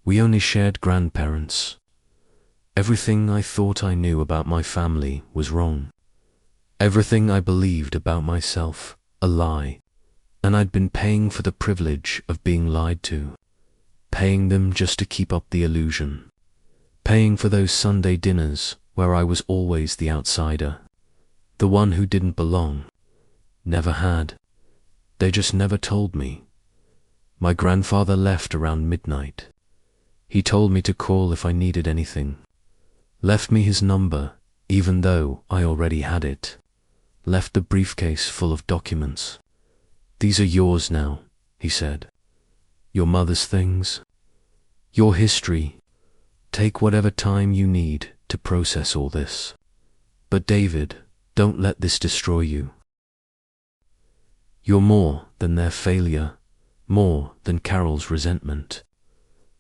We only shared grandparents. Everything I thought I knew about my family was wrong. Everything I believed about myself, a lie. And I'd been paying for the privilege of being lied to. Paying them just to keep up the illusion. Paying for those Sunday dinners where I was always the outsider, the one who didn't belong. Never had. They just never told me. My grandfather left around midnight. He told me to call if I needed anything. Left me his number, even though I already had it. Left the briefcase full of documents. "These are yours now," he said. "Your mother's things. Your history. Take whatever time you need to process all this. But David, don't let this destroy you. You're more than their failure, more than Carol's resentment.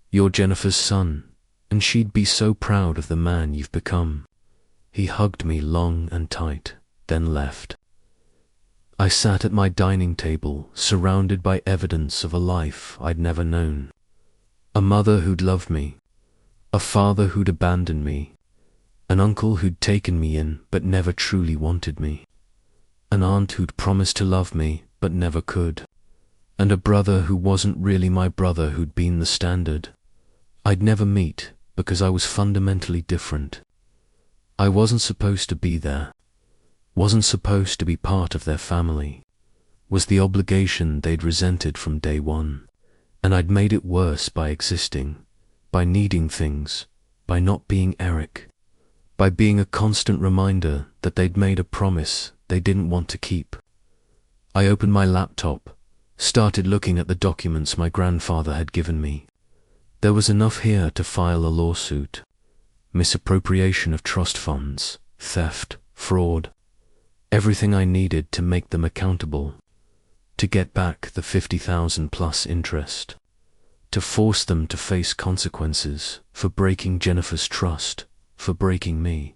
You're Jennifer's son, and she'd be so proud of the man you've become." He hugged me long and tight, then left. I sat at my dining table, surrounded by evidence of a life I'd never known. A mother who'd loved me, a father who'd abandoned me, an uncle who'd taken me in but never truly wanted me, an aunt who'd promised to love me but never could, and a brother who wasn't really my brother, who'd been the standard I'd never meet because I was fundamentally different. I wasn't supposed to be there, wasn't supposed to be part of their family, was the obligation they'd resented from day one, and I'd made it worse by existing, by needing things, by not being Eric, by being a constant reminder that they'd made a promise they didn't want to keep. I opened my laptop, started looking at the documents my grandfather had given me. There was enough here to file a lawsuit. Misappropriation of trust funds, theft, fraud. Everything I needed to make them accountable, to get back the $50,000 plus interest, to force them to face consequences for breaking Jennifer's trust, for breaking me.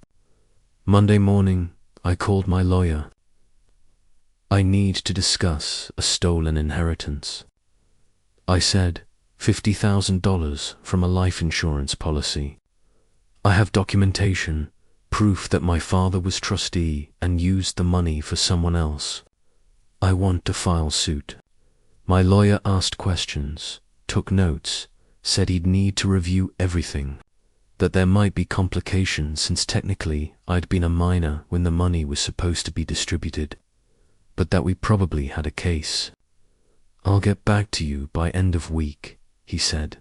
Monday morning, I called my lawyer. "I need to discuss a stolen inheritance." I said, $50,000 from a life insurance policy. I have documentation, proof that my father was trustee and used the money for someone else. I want to file suit. My lawyer asked questions, took notes, said he'd need to review everything, that there might be complications since technically I'd been a minor when the money was supposed to be distributed, but that we probably had a case. "I'll get back to you by end of week," he said.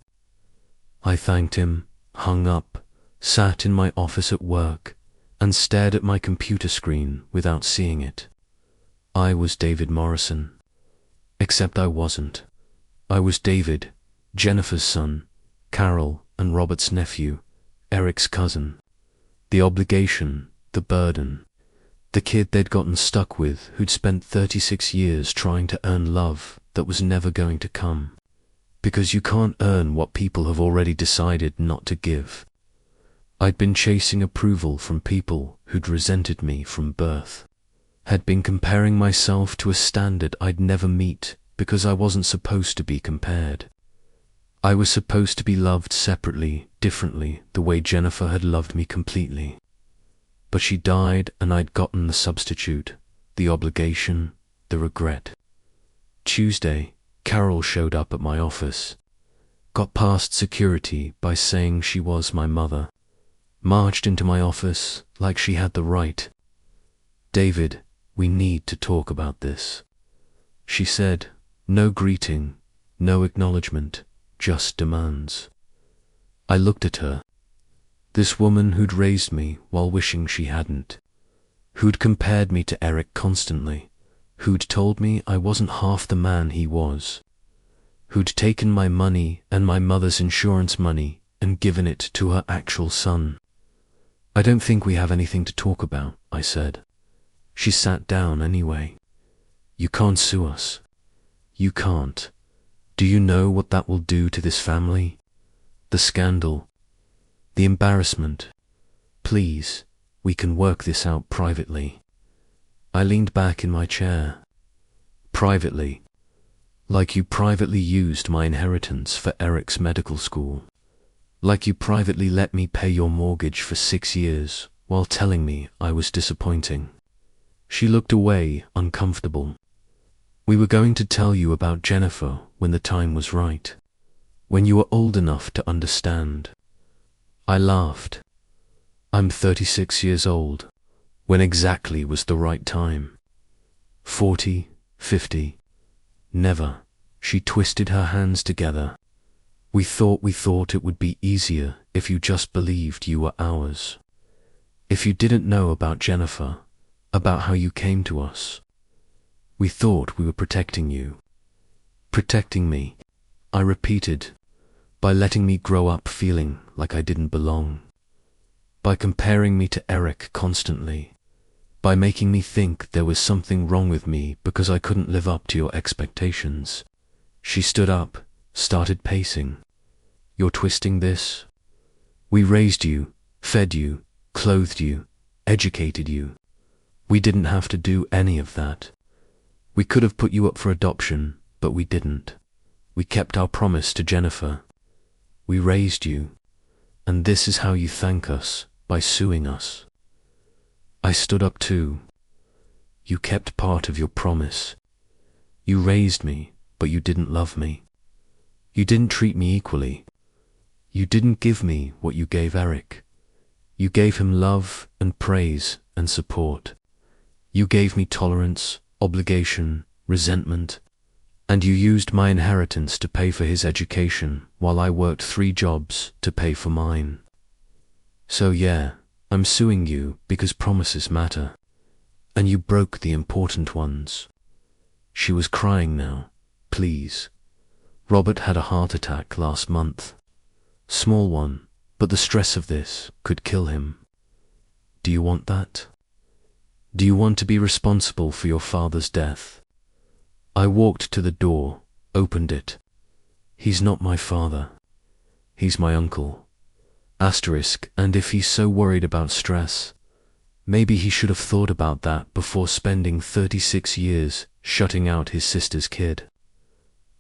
I thanked him, hung up, sat in my office at work, and stared at my computer screen without seeing it. I was David Morrison. Except I wasn't. I was David, Jennifer's son, Carol and Robert's nephew, Eric's cousin. The obligation, the burden. The kid they'd gotten stuck with, who'd spent 36 years trying to earn love that was never going to come. Because you can't earn what people have already decided not to give. I'd been chasing approval from people who'd resented me from birth. Had been comparing myself to a standard I'd never meet because I wasn't supposed to be compared. I was supposed to be loved separately, differently, the way Jennifer had loved me completely. But she died and I'd gotten the substitute, the obligation, the regret. Tuesday, Carol showed up at my office. Got past security by saying she was my mother. Marched into my office like she had the right. "David, we need to talk about this," she said. No greeting, no acknowledgement, just demands. I looked at her. This woman who'd raised me while wishing she hadn't. Who'd compared me to Eric constantly. Who'd told me I wasn't half the man he was. Who'd taken my money and my mother's insurance money and given it to her actual son. "I don't think we have anything to talk about," I said. She sat down anyway. "You can't sue us. You can't. Do you know what that will do to this family? The scandal, the embarrassment. Please, we can work this out privately." I leaned back in my chair. "Privately? Like you privately used my inheritance for Eric's medical school. Like you privately let me pay your mortgage for 6 years while telling me I was disappointing." She looked away, uncomfortable. "We were going to tell you about Jennifer when the time was right. When you were old enough to understand." I laughed. I'm 36 years old. When exactly was the right time? 40, 50? Never. She twisted her hands together. We thought it would be easier if you just believed you were ours. If you didn't know about Jennifer, about how you came to us. We thought we were protecting you. Protecting me, I repeated, by letting me grow up feeling like I didn't belong. By comparing me to Eric constantly. By making me think there was something wrong with me because I couldn't live up to your expectations. She stood up, started pacing. You're twisting this? We raised you, fed you, clothed you, educated you. We didn't have to do any of that. We could have put you up for adoption, but we didn't. We kept our promise to Jennifer. We raised you, and this is how you thank us, by suing us. I stood up too. You kept part of your promise. You raised me, but you didn't love me. You didn't treat me equally. You didn't give me what you gave Eric. You gave him love and praise and support. You gave me tolerance, obligation, resentment, and you used my inheritance to pay for his education while I worked 3 jobs to pay for mine. So yeah, I'm suing you because promises matter, and you broke the important ones. She was crying now. Please. Robert had a heart attack last month. Small one, but the stress of this could kill him. Do you want that? Do you want to be responsible for your father's death? I walked to the door, opened it. He's not my father. He's my uncle. Asterisk, and if he's so worried about stress, maybe he should have thought about that before spending 36 years shutting out his sister's kid.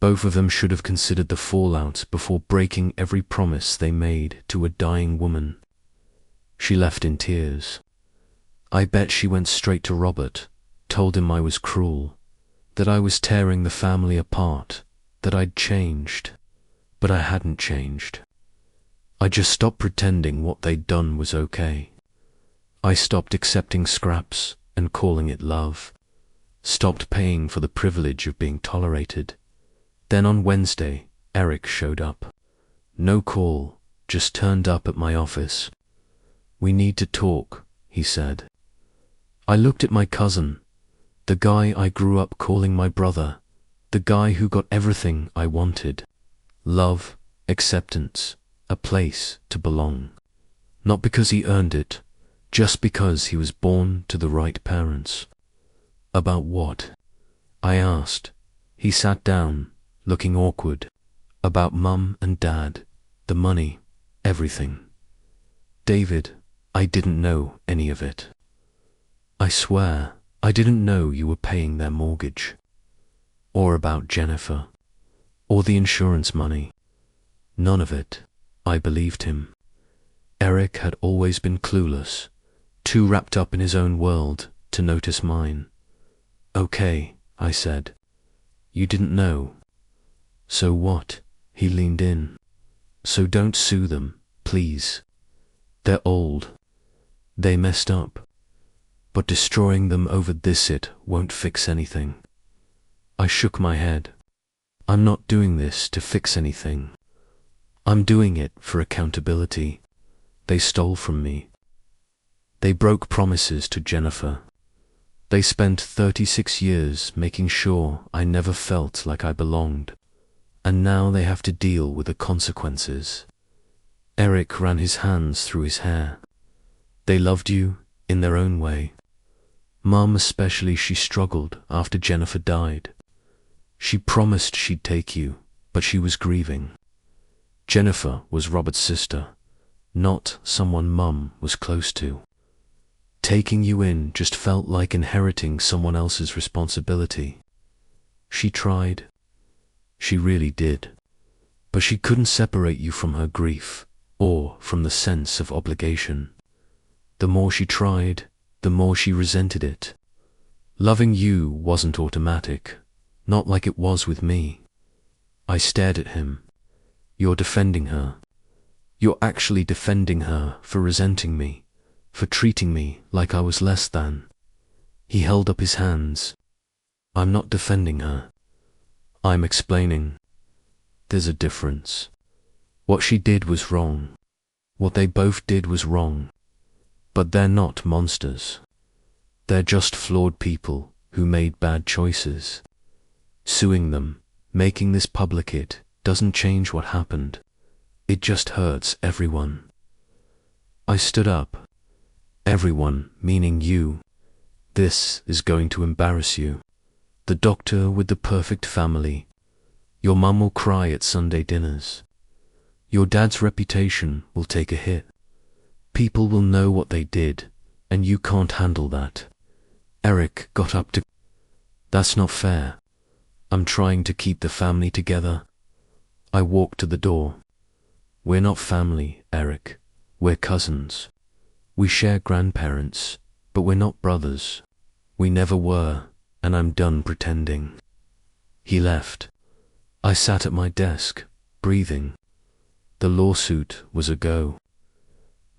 Both of them should have considered the fallout before breaking every promise they made to a dying woman. She left in tears. I bet she went straight to Robert, told him I was cruel, that I was tearing the family apart, that I'd changed. But I hadn't changed. I just stopped pretending what they'd done was okay. I stopped accepting scraps and calling it love. Stopped paying for the privilege of being tolerated. Then on Wednesday, Eric showed up. No call, just turned up at my office. We need to talk, he said. I looked at my cousin, the guy I grew up calling my brother, the guy who got everything I wanted. Love, acceptance, a place to belong. Not because he earned it, just because he was born to the right parents. About what? I asked. He sat down, looking awkward. About Mum and Dad, the money, everything. David, I didn't know any of it. I swear, I didn't know you were paying their mortgage. Or about Jennifer. Or the insurance money. None of it. I believed him. Eric had always been clueless, too wrapped up in his own world to notice mine. Okay, I said. You didn't know. So what? He leaned in. So don't sue them, please. They're old. They messed up. But destroying them over this won't fix anything. I shook my head. I'm not doing this to fix anything. I'm doing it for accountability. They stole from me. They broke promises to Jennifer. They spent 36 years making sure I never felt like I belonged. And now they have to deal with the consequences. Eric ran his hands through his hair. They loved you in their own way. Mum especially, she struggled after Jennifer died. She promised she'd take you, but she was grieving. Jennifer was Robert's sister, not someone Mum was close to. Taking you in just felt like inheriting someone else's responsibility. She tried. She really did. But she couldn't separate you from her grief, or from the sense of obligation. The more she tried, the more she resented it. Loving you wasn't automatic, not like it was with me. I stared at him. You're defending her. You're actually defending her for resenting me, for treating me like I was less than. He held up his hands. I'm not defending her. I'm explaining. There's a difference. What she did was wrong. What they both did was wrong. But they're not monsters. They're just flawed people who made bad choices. Suing them, making this public, it doesn't change what happened. It just hurts everyone. I stood up. Everyone, meaning you. This is going to embarrass you. The doctor with the perfect family. Your mum will cry at Sunday dinners. Your dad's reputation will take a hit. People will know what they did, and you can't handle that. Eric got up to... That's not fair. I'm trying to keep the family together. I walked to the door. We're not family, Eric. We're cousins. We share grandparents, but we're not brothers. We never were, and I'm done pretending. He left. I sat at my desk, breathing. The lawsuit was a go.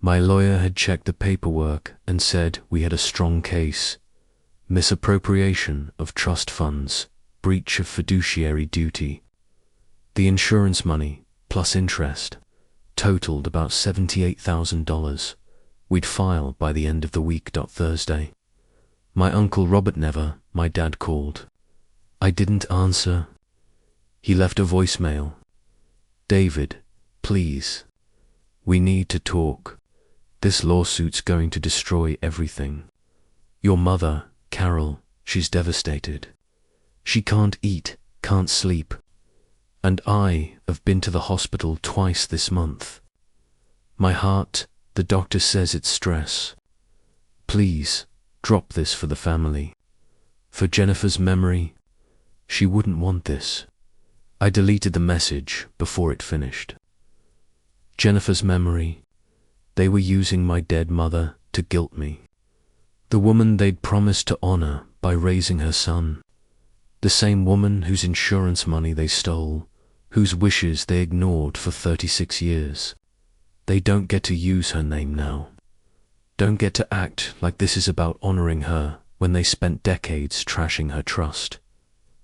My lawyer had checked the paperwork and said we had a strong case. Misappropriation of trust funds, breach of fiduciary duty. The insurance money, plus interest, totaled about $78,000. We'd file by the end of the week. Thursday. My uncle Robert my dad called. I didn't answer. He left a voicemail. David, please. We need to talk. This lawsuit's going to destroy everything. Your mother, Carol, she's devastated. She can't eat, can't sleep. And I have been to the hospital twice this month. My heart, the doctor says it's stress. Please, drop this for the family. For Jennifer's memory. She wouldn't want this. I deleted the message before it finished. Jennifer's memory. They were using my dead mother to guilt me. The woman they'd promised to honor by raising her son. The same woman whose insurance money they stole, whose wishes they ignored for 36 years. They don't get to use her name now. Don't get to act like this is about honoring her when they spent decades trashing her trust.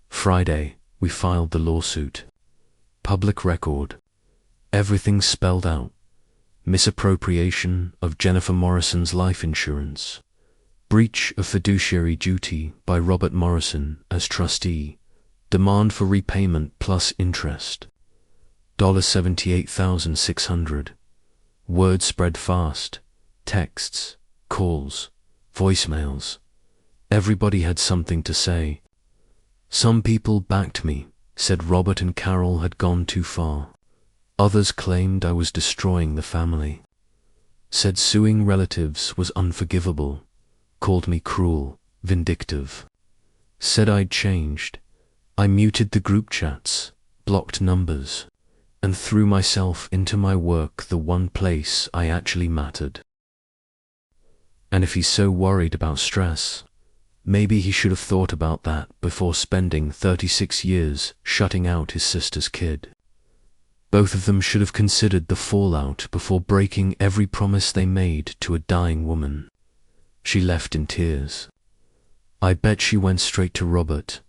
Friday, we filed the lawsuit. Public record. Everything spelled out. Misappropriation of Jennifer Morrison's life insurance. Breach of fiduciary duty by Robert Morrison as trustee. Demand for repayment plus interest. $78,600. Word spread fast. Texts, calls, voicemails. Everybody had something to say. Some people backed me, said Robert and Carol had gone too far. Others claimed I was destroying the family. Said suing relatives was unforgivable. Called me cruel, vindictive. Said I'd changed. I muted the group chats, blocked numbers, and threw myself into my work, the one place I actually mattered. And if he's so worried about stress, maybe he should have thought about that before spending 36 years shutting out his sister's kid. Both of them should have considered the fallout before breaking every promise they made to a dying woman. She left in tears. I bet she went straight to Robert,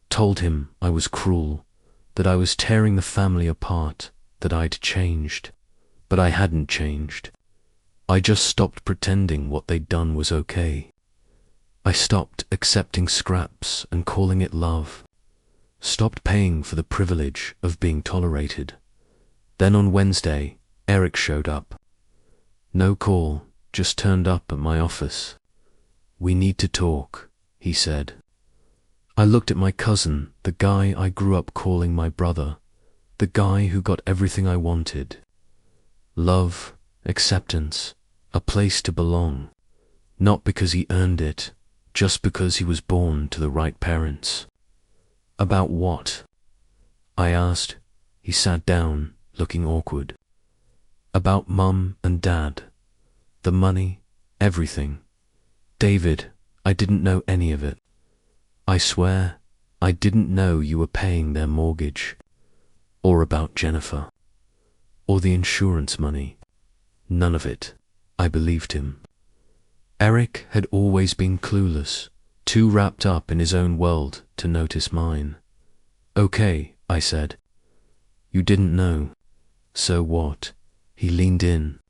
told him I was cruel, that I was tearing the family apart, that I'd changed. But I hadn't changed. I just stopped pretending what they'd done was okay. I stopped accepting scraps and calling it love. Stopped paying for the privilege of being tolerated. Then on Wednesday, Eric showed up. No call, just turned up at my office. We need to talk, he said. I looked at my cousin, the guy I grew up calling my brother, the guy who got everything I wanted. Love, acceptance, a place to belong. Not because he earned it, just because he was born to the right parents. About what? I asked. He sat down, looking awkward. About Mum and Dad. The money, everything. David, I didn't know any of it. I swear, I didn't know you were paying their mortgage. Or about Jennifer. Or the insurance money. None of it. I believed him. Eric had always been clueless, too wrapped up in his own world to notice mine. "Okay," I said. "You didn't know. So what?" He leaned in.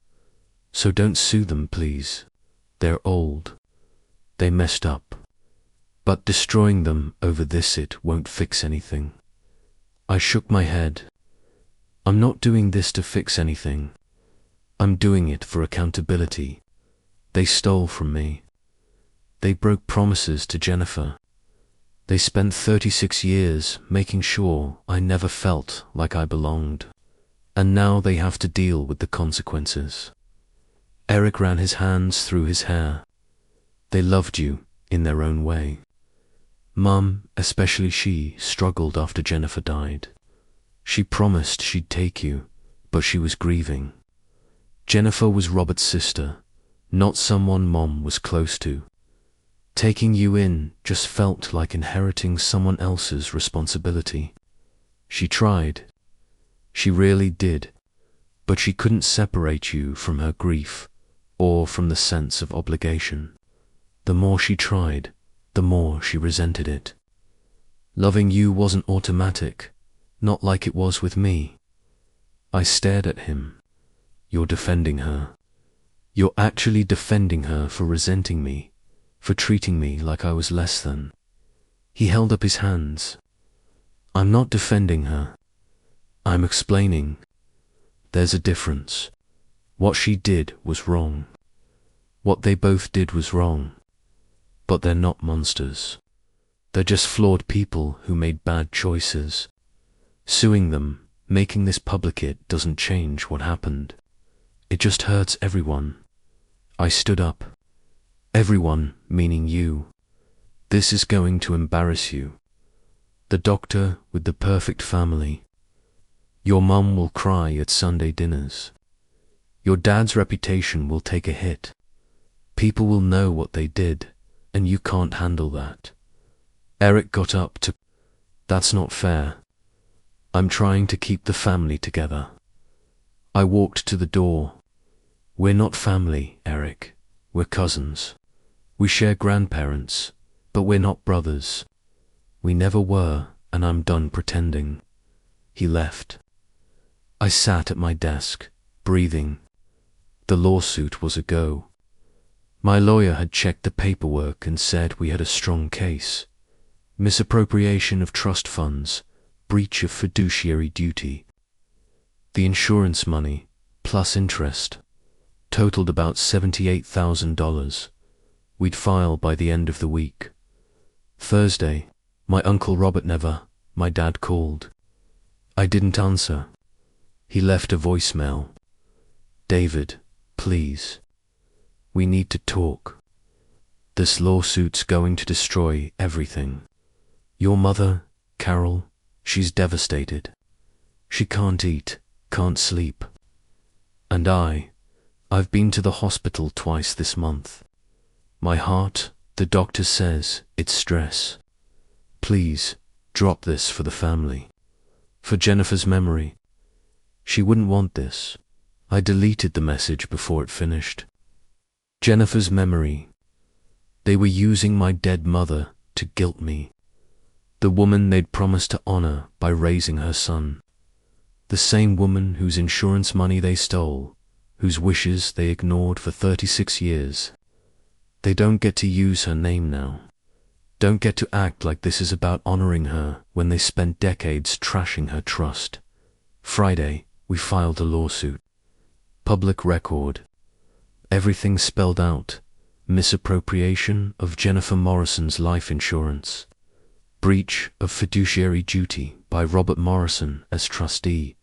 "So don't sue them, please. They're old. They messed up. But destroying them over this it won't fix anything." I shook my head. "I'm not doing this to fix anything. I'm doing it for accountability. They stole from me. They broke promises to Jennifer. They spent 36 years making sure I never felt like I belonged. And now they have to deal with the consequences." Eric ran his hands through his hair. "They loved you in their own way. Mum, especially she, struggled after Jennifer died. She promised she'd take you, but she was grieving. Jennifer was Robert's sister, not someone Mom was close to. Taking you in just felt like inheriting someone else's responsibility. She tried. She really did. But she couldn't separate you from her grief or from the sense of obligation. The more she tried, the more she resented it. Loving you wasn't automatic, not like it was with me." I stared at him. "You're defending her. You're actually defending her for resenting me, for treating me like I was less than." He held up his hands. "I'm not defending her. I'm explaining. There's a difference. What she did was wrong. What they both did was wrong. But they're not monsters. They're just flawed people who made bad choices. Suing them, making this public, it doesn't change what happened. It just hurts everyone." I stood up. "Everyone, meaning you. This is going to embarrass you. The doctor with the perfect family. Your mum will cry at Sunday dinners. Your dad's reputation will take a hit. People will know what they did, and you can't handle that." Eric got up to, "That's not fair. I'm trying to keep the family together." I walked to the door. "We're not family, Eric. We're cousins. We share grandparents, but we're not brothers. We never were, and I'm done pretending." He left. I sat at my desk, breathing. The lawsuit was a go. My lawyer had checked the paperwork and said we had a strong case. Misappropriation of trust funds, breach of fiduciary duty. The insurance money, plus interest, totaled about $78,000. We'd file by the end of the week. Thursday, my Uncle Robert my dad called. I didn't answer. He left a voicemail. "David, please. We need to talk. This lawsuit's going to destroy everything. Your mother, Carol, she's devastated. She can't eat, can't sleep. And I've been to the hospital twice this month. My heart, the doctor says, it's stress. Please, drop this for the family. For Jennifer's memory. She wouldn't want this." I deleted the message before it finished. Jennifer's memory. They were using my dead mother to guilt me. The woman they'd promised to honor by raising her son. The same woman whose insurance money they stole, whose wishes they ignored for 36 years. They don't get to use her name now. Don't get to act like this is about honoring her when they spent decades trashing her trust. Friday, we filed a lawsuit. Public record. Everything spelled out. Misappropriation of Jennifer Morrison's life insurance. Breach of fiduciary duty by Robert Morrison as trustee.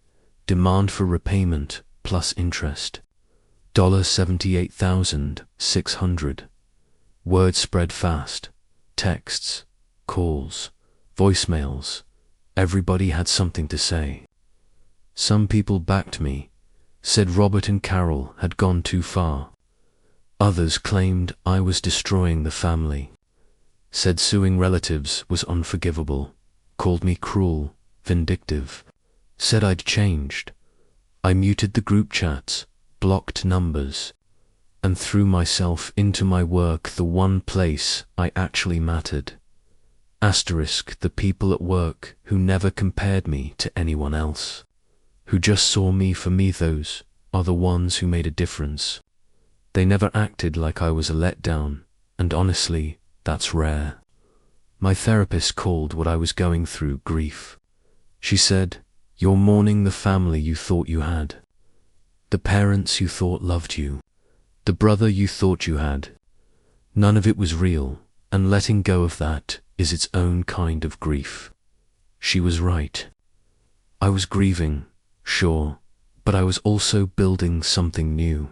Demand for repayment plus interest. $78,600. Word spread fast. Texts, calls, voicemails. Everybody had something to say. Some people backed me, said Robert and Carol had gone too far. Others claimed I was destroying the family. Said suing relatives was unforgivable, called me cruel, vindictive. Said I'd changed. I muted the group chats, blocked numbers. and threw myself into my work, the one place I actually mattered. Asterisk the people at work who never compared me to anyone else, who just saw me for me, those are the ones who made a difference. They never acted like I was a letdown, and honestly, that's rare. My therapist called what I was going through grief. She said, "You're mourning the family you thought you had, the parents you thought loved you, the brother you thought you had. None of it was real, and letting go of that is its own kind of grief." She was right. I was grieving, sure, but I was also building something new.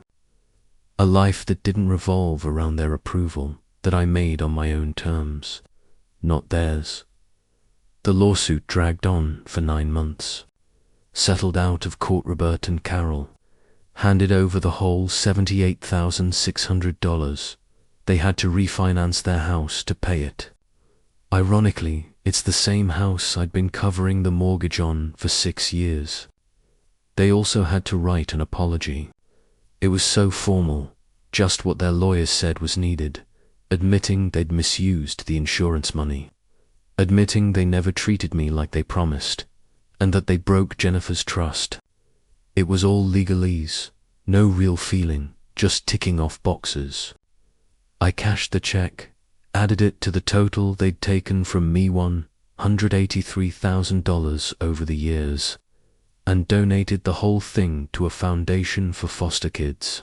A life that didn't revolve around their approval, that I made on my own terms, not theirs. The lawsuit dragged on for 9 months. Settled out of court. Robert and Carol handed over the whole $78,600. They had to refinance their house to pay it. Ironically, it's the same house I'd been covering the mortgage on for 6 years. They also had to write an apology. It was so formal, just what their lawyers said was needed, admitting they'd misused the insurance money, admitting they never treated me like they promised, and that they broke Jennifer's trust. It was all legalese, no real feeling, just ticking off boxes. I cashed the check, added it to the total they'd taken from me, $183,000 over the years, and donated the whole thing to a foundation for foster kids.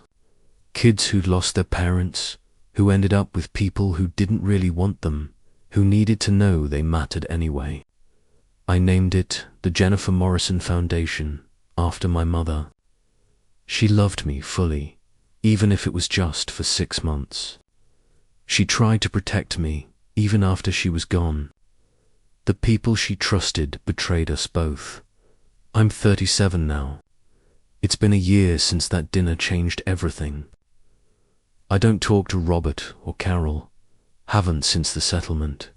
Kids who'd lost their parents, who ended up with people who didn't really want them, who needed to know they mattered anyway. I named it the Jennifer Morrison Foundation, after my mother. She loved me fully, even if it was just for 6 months. She tried to protect me, even after she was gone. The people she trusted betrayed us both. I'm 37 now. It's been a year since that dinner changed everything. I don't talk to Robert or Carol, haven't since the settlement.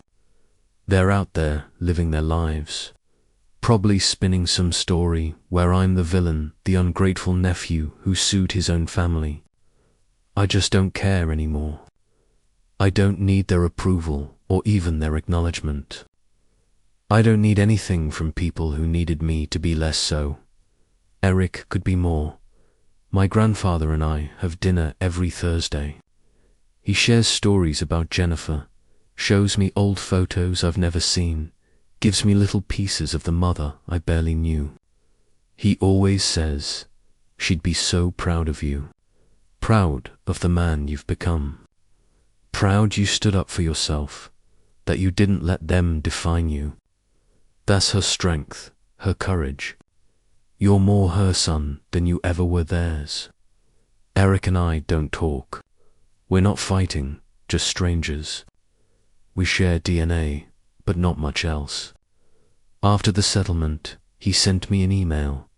They're out there living their lives, probably spinning some story where I'm the villain, the ungrateful nephew who sued his own family. I just don't care anymore. I don't need their approval or even their acknowledgement. I don't need anything from people who needed me to be less so. Eric could be more. My grandfather and I have dinner every Thursday. He shares stories about Jennifer, shows me old photos I've never seen, gives me little pieces of the mother I barely knew. He always says, "She'd be so proud of you, proud of the man you've become. Proud you stood up for yourself, that you didn't let them define you." That's her strength, her courage. You're more her son than you ever were theirs. Eric and I don't talk. We're not fighting, just strangers. We share DNA, but not much else. After the settlement, he sent me an email.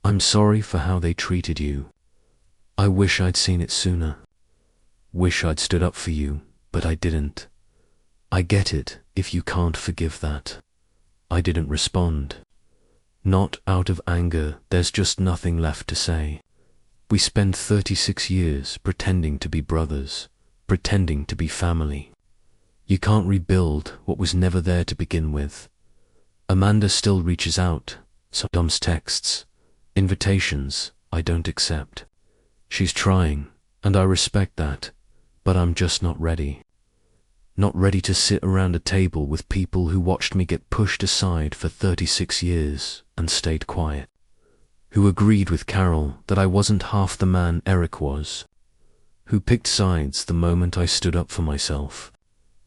"I'm sorry for how they treated you. I wish I'd seen it sooner. Wish I'd stood up for you, but I didn't. I get it if you can't forgive that." I didn't respond. Not out of anger, there's just nothing left to say. We spent 36 years pretending to be brothers, pretending to be family. You can't rebuild what was never there to begin with. Amanda still reaches out, sometimes texts, invitations I don't accept. She's trying, and I respect that, but I'm just not ready. Not ready to sit around a table with people who watched me get pushed aside for 36 years and stayed quiet. Who agreed with Carol that I wasn't half the man Eric was. Who picked sides the moment I stood up for myself.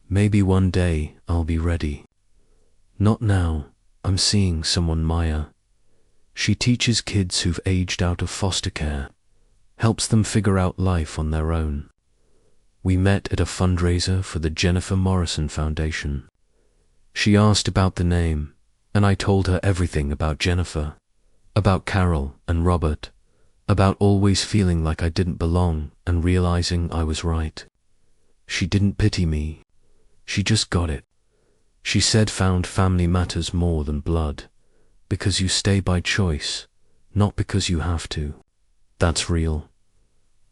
Maybe one day I'll be ready. Not now. I'm seeing someone, Maya. She teaches kids who've aged out of foster care, helps them figure out life on their own. We met at a fundraiser for the Jennifer Morrison Foundation. She asked about the name, and I told her everything about Jennifer, about Carol and Robert, about always feeling like I didn't belong and realizing I was right. She didn't pity me. She just got it. She said found family matters more than blood, because you stay by choice, not because you have to. That's real.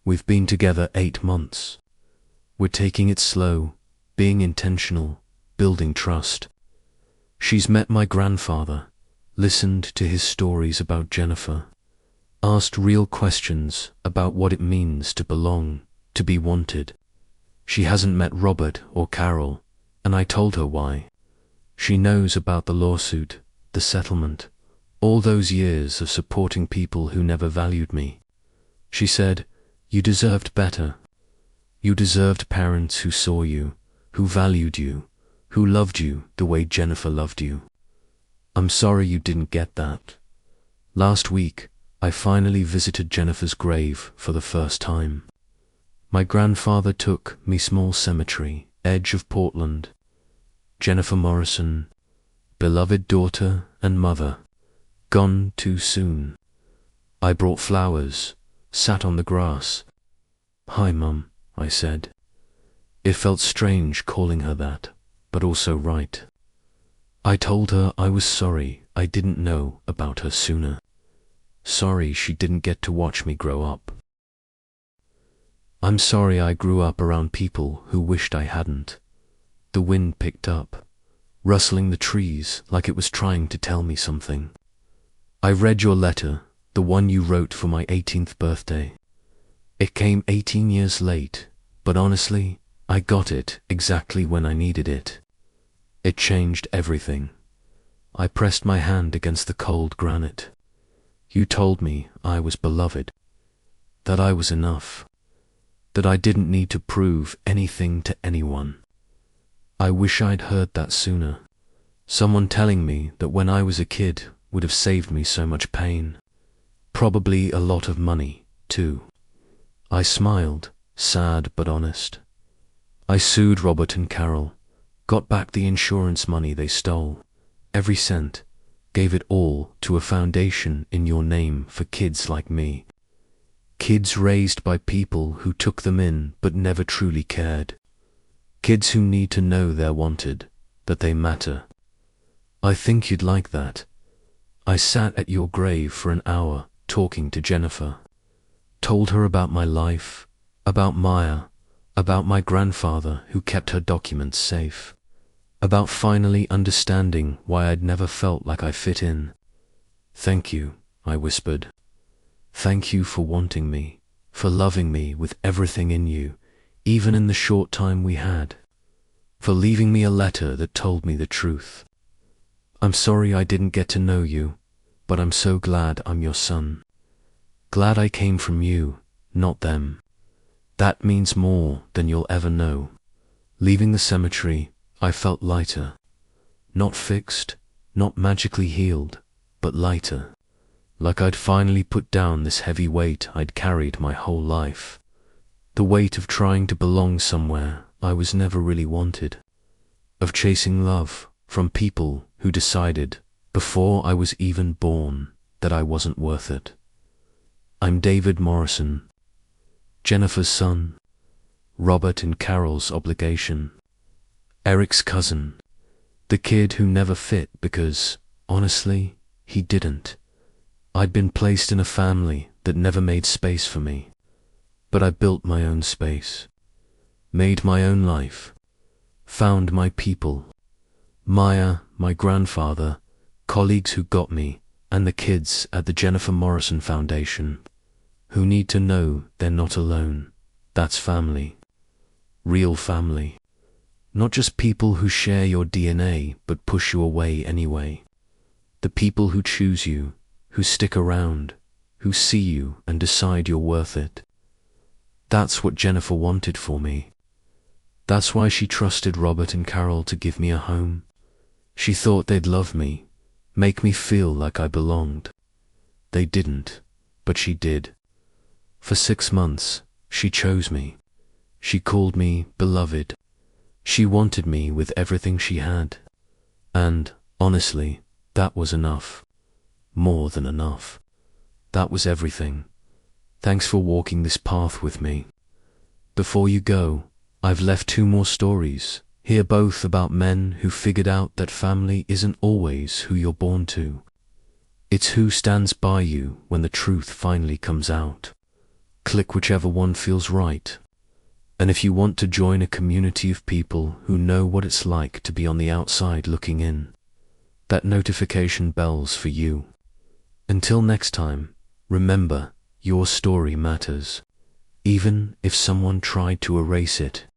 We've been together 8 months. We're taking it slow, being intentional, building trust. She's met my grandfather, listened to his stories about Jennifer, asked real questions about what it means to belong, to be wanted. She hasn't met Robert or Carol, and I told her why. She knows about the lawsuit, the settlement, all those years of supporting people who never valued me. She said, "You deserved better. You deserved parents who saw you, who valued you, who loved you the way Jennifer loved you. I'm sorry you didn't get that." Last week, I finally visited Jennifer's grave for the first time. My grandfather took me small cemetery, edge of Portland. Jennifer Morrison, beloved daughter and mother, gone too soon. I brought flowers, sat on the grass. "Hi, Mum," I said. It felt strange calling her that, but also right. I told her I was sorry I didn't know about her sooner. Sorry she didn't get to watch me grow up. I'm sorry I grew up around people who wished I hadn't. The wind picked up, rustling the trees like it was trying to tell me something. I read your letter, the one you wrote for my 18th birthday. It came 18 years late, but honestly, I got it exactly when I needed it. It changed everything. I pressed my hand against the cold granite. You told me I was beloved, that I was enough, that I didn't need to prove anything to anyone. I wish I'd heard that sooner. Someone telling me that when I was a kid would have saved me so much pain. Probably a lot of money, too. I smiled, sad but honest. I sued Robert and Carol, got back the insurance money they stole, every cent, gave it all to a foundation in your name for kids like me. Kids raised by people who took them in but never truly cared. Kids who need to know they're wanted, that they matter. I think you'd like that. I sat at your grave for an hour talking to Jennifer. Told her about my life, about Maya, about my grandfather who kept her documents safe, about finally understanding why I'd never felt like I fit in. "Thank you," I whispered. "Thank you for wanting me, for loving me with everything in you, even in the short time we had, for leaving me a letter that told me the truth. I'm sorry I didn't get to know you, but I'm so glad I'm your son. Glad I came from you, not them. That means more than you'll ever know." Leaving the cemetery, I felt lighter. Not fixed, not magically healed, but lighter. Like I'd finally put down this heavy weight I'd carried my whole life. The weight of trying to belong somewhere I was never really wanted. Of chasing love from people who decided, before I was even born, that I wasn't worth it. I'm David Morrison, Jennifer's son, Robert and Carol's obligation, Eric's cousin, the kid who never fit because, honestly, he didn't. I'd been placed in a family that never made space for me, but I built my own space, made my own life, found my people, Maya, my grandfather, colleagues who got me, and the kids at the Jennifer Morrison Foundation, who need to know they're not alone. That's family. Real family. Not just people who share your DNA but push you away anyway. The people who choose you, who stick around, who see you and decide you're worth it. That's what Jennifer wanted for me. That's why she trusted Robert and Carol to give me a home. She thought they'd love me, make me feel like I belonged. They didn't, but she did. For 6 months, she chose me. She called me beloved. She wanted me with everything she had. And, honestly, that was enough. More than enough. That was everything. Thanks for walking this path with me. Before you go, I've left 2 more stories, here both about men who figured out that family isn't always who you're born to. It's who stands by you when the truth finally comes out. Click whichever one feels right. And if you want to join a community of people who know what it's like to be on the outside looking in, that notification bell's for you. Until next time, remember, your story matters, even if someone tried to erase it.